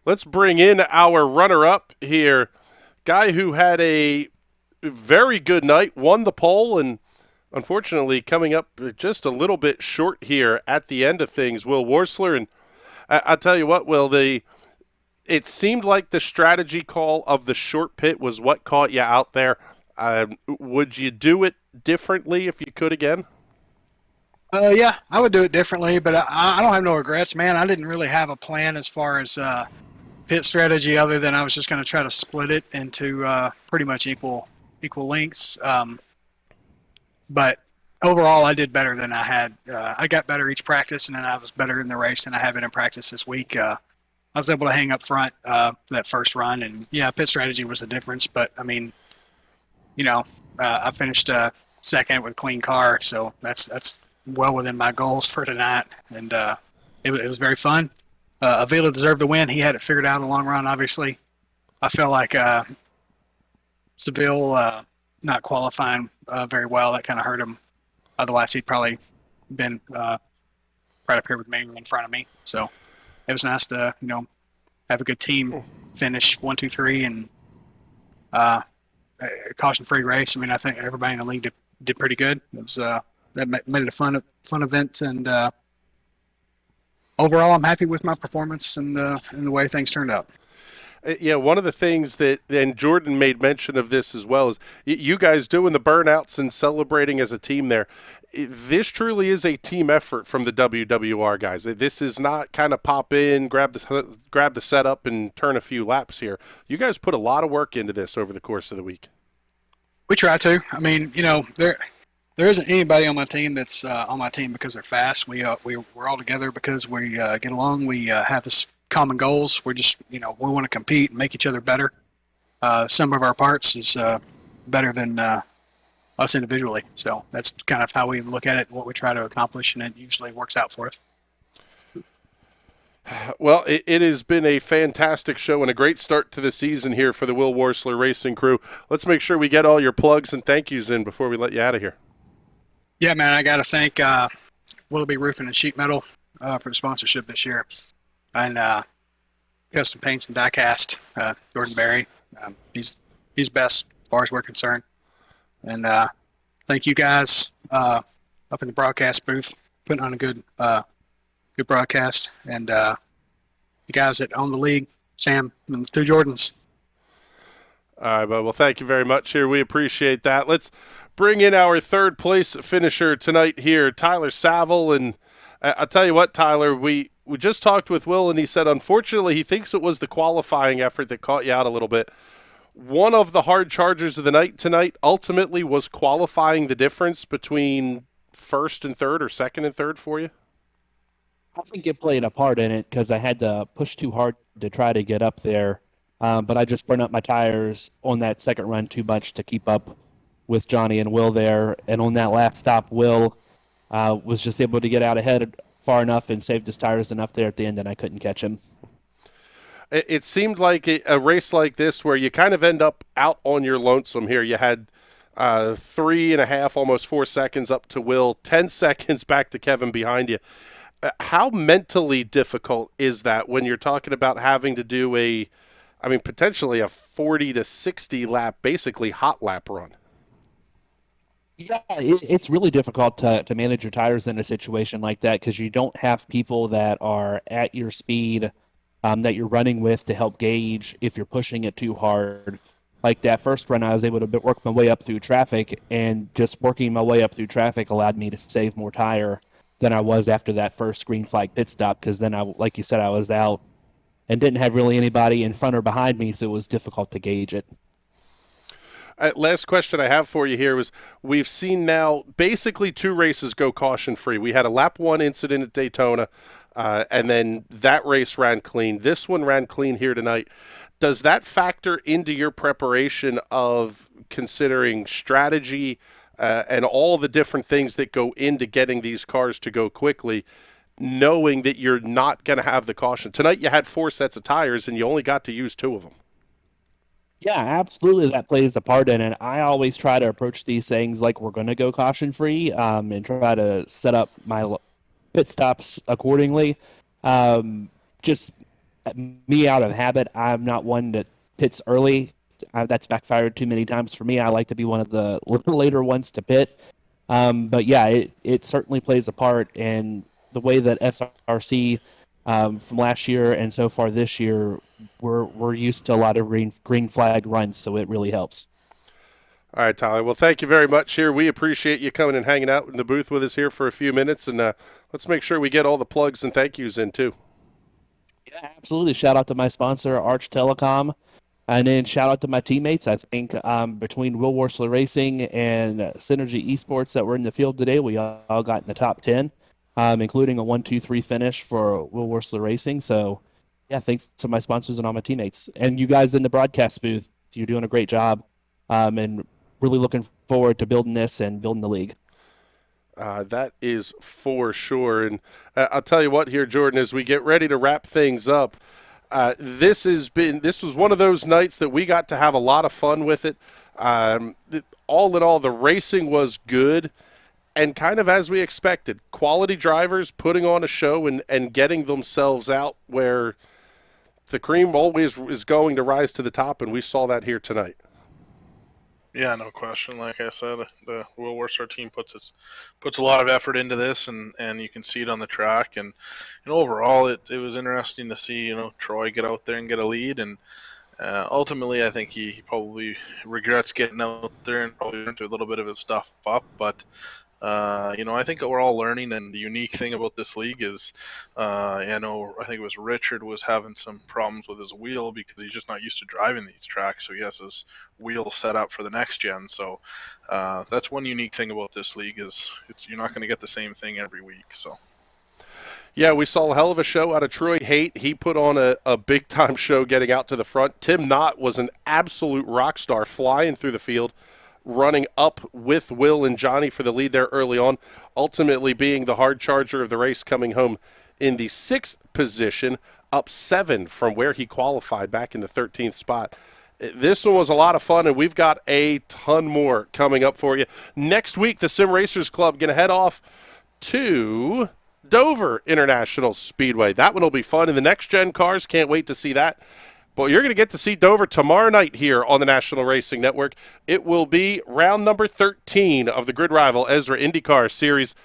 let's bring in our runner-up here, guy who had a very good night, won the pole, and unfortunately coming up just a little bit short here at the end of things, Will Worsler. And I'll tell you what, Will, it seemed like the strategy call of the short pit was what caught you out there. Would you do it differently if you could again? Yeah, I would do it differently, but I don't have no regrets, man. I didn't really have a plan as far as pit strategy, other than I was just going to try to split it into pretty much equal lengths. But overall, I did better than I had. I got better each practice, and then I was better in the race than I have been in practice this week. I was able to hang up front that first run, and yeah, pit strategy was the difference. But I mean, I finished second with a clean car, so that's well within my goals for tonight, and it was very fun. Avila deserved the win. He had it figured out in the long run, obviously. I felt like Savile not qualifying very well, that kind of hurt him. Otherwise, he'd probably been right up here with me, in front of me. So it was nice to, have a good team finish 1, 2, 3, and a caution-free race. I mean, I think everybody in the league did pretty good. It was that made it a fun event, and overall, I'm happy with my performance and the way things turned out. Yeah, one of the things and Jordan made mention of this as well, is you guys doing the burnouts and celebrating as a team there. This truly is a team effort from the WWR guys. This is not kind of pop in, grab the setup, and turn a few laps here. You guys put a lot of work into this over the course of the week. We try to. I mean, there isn't anybody on my team that's on my team because they're fast. We're all together because we get along. We have this common goals. We're just, we want to compete and make each other better. Some of our parts is better than us individually. So that's kind of how we look at it, what we try to accomplish, and it usually works out for us. Well, it has been a fantastic show and a great start to the season here for the Will Worsler Racing crew. Let's make sure we get all your plugs and thank yous in before we let you out of here. Yeah, man, I got to thank Willoughby Roofing and Sheet Metal for the sponsorship this year. And Custom Paints and Diecast, Jordan Berry. He's best as far as we're concerned. And thank you guys up in the broadcast booth, putting on a good broadcast. And the guys that own the league, Sam and the two Jordans. All right, bud. Well, thank you very much here. We appreciate that. Let's bring in our third place finisher tonight here, Tyler Savile. And I'll tell you what, Tyler, we just talked with Will, and he said, unfortunately, he thinks it was the qualifying effort that caught you out a little bit. One of the hard chargers of the night tonight ultimately was qualifying the difference between first and third or second and third for you? I think it played a part in it because I had to push too hard to try to get up there. But I just burned up my tires on that second run too much to keep up with Johnny and Will there. And on that last stop, Will was just able to get out ahead far enough and saved his tires enough there at the end, and I couldn't catch him. It seemed like a race like this where you kind of end up out on your lonesome here. You had 3.5, almost 4 seconds up to Will, 10 seconds back to Kevin behind you. How mentally difficult is that when you're talking about having to do potentially a 40 to 60 lap, basically hot lap run? Yeah, it's really difficult to manage your tires in a situation like that because you don't have people that are at your speed that you're running with to help gauge if you're pushing it too hard. Like that first run, I was able to work my way up through traffic, and just working my way up through traffic allowed me to save more tire than I was after that first green flag pit stop because then, like you said, I was out and didn't have really anybody in front or behind me, so it was difficult to gauge it. Last question I have for you here was, we've seen now basically 2 races go caution-free. We had a lap 1 incident at Daytona, and then that race ran clean. This one ran clean here tonight. Does that factor into your preparation of considering strategy and all the different things that go into getting these cars to go quickly, knowing that you're not going to have the caution? Tonight you had 4 sets of tires, and you only got to use 2 of them. Yeah, absolutely. That plays a part in it. I always try to approach these things like we're going to go caution-free and try to set up my pit stops accordingly. Just me out of habit, I'm not one that pits early. That's backfired too many times for me. I like to be one of the later ones to pit. But yeah, it certainly plays a part in the way that SRC from last year and so far this year, we're used to a lot of green flag runs, so it really helps. All right, Tyler. Well, thank you very much here. We appreciate you coming and hanging out in the booth with us here for a few minutes, and let's make sure we get all the plugs and thank yous in, too. Yeah, absolutely. Shout out to my sponsor, Arch Telecom, and then shout out to my teammates. I think between Will Worsler Racing and Synergy Esports that were in the field today, we all got in the top 10, including a 1-2-3 finish for Will Worsler Racing. So, yeah, thanks to my sponsors and all my teammates. And you guys in the broadcast booth, you're doing a great job, and really looking forward to building this and building the league. That is for sure. And I'll tell you what here, Jordan, as we get ready to wrap things up, this was one of those nights that we got to have a lot of fun with it. All in all, the racing was good and kind of as we expected. Quality drivers putting on a show and getting themselves out where the cream always is going to rise to the top, and we saw that here tonight. Yeah, no question. Like I said, the Will Worsler team puts a lot of effort into this, and you can see it on the track. And overall, it was interesting to see Troy get out there and get a lead. And ultimately, I think he probably regrets getting out there and probably went to a little bit of his stuff up. But I think we're all learning, and the unique thing about this league is, I think it was Richard was having some problems with his wheel because he's just not used to driving these tracks, so he has his wheel set up for the next gen. So that's one unique thing about this league is you're not going to get the same thing every week. So. Yeah, we saw a hell of a show out of Troy Haight. He put on a big-time show getting out to the front. Tim Knott was an absolute rock star flying through the field, running up with Will and Johnny for the lead there early on, ultimately being the hard charger of the race, coming home in the 6th position, up 7 from where he qualified back in the 13th spot. This one was a lot of fun, and we've got a ton more coming up for you. Next week, the Sim Racers Club going to head off to Dover International Speedway. That one will be fun, and the next-gen cars, can't wait to see that. But you're going to get to see Dover tomorrow night here on the National Racing Network. It will be round number 13 of the Grid Rival Ezra IndyCar Series.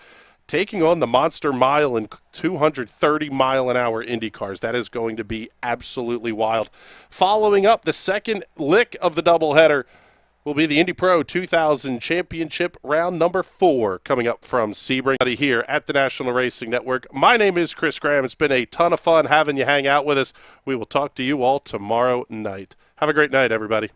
taking on the Monster Mile and 230-mile-an-hour Indy cars. That is going to be absolutely wild. Following up, the second lick of the doubleheader will be the Indy Pro 2000 Championship round number 4 coming up from Sebring here at the National Racing Network. My name is Chris Graham. It's been a ton of fun having you hang out with us. We will talk to you all tomorrow night. Have a great night, everybody.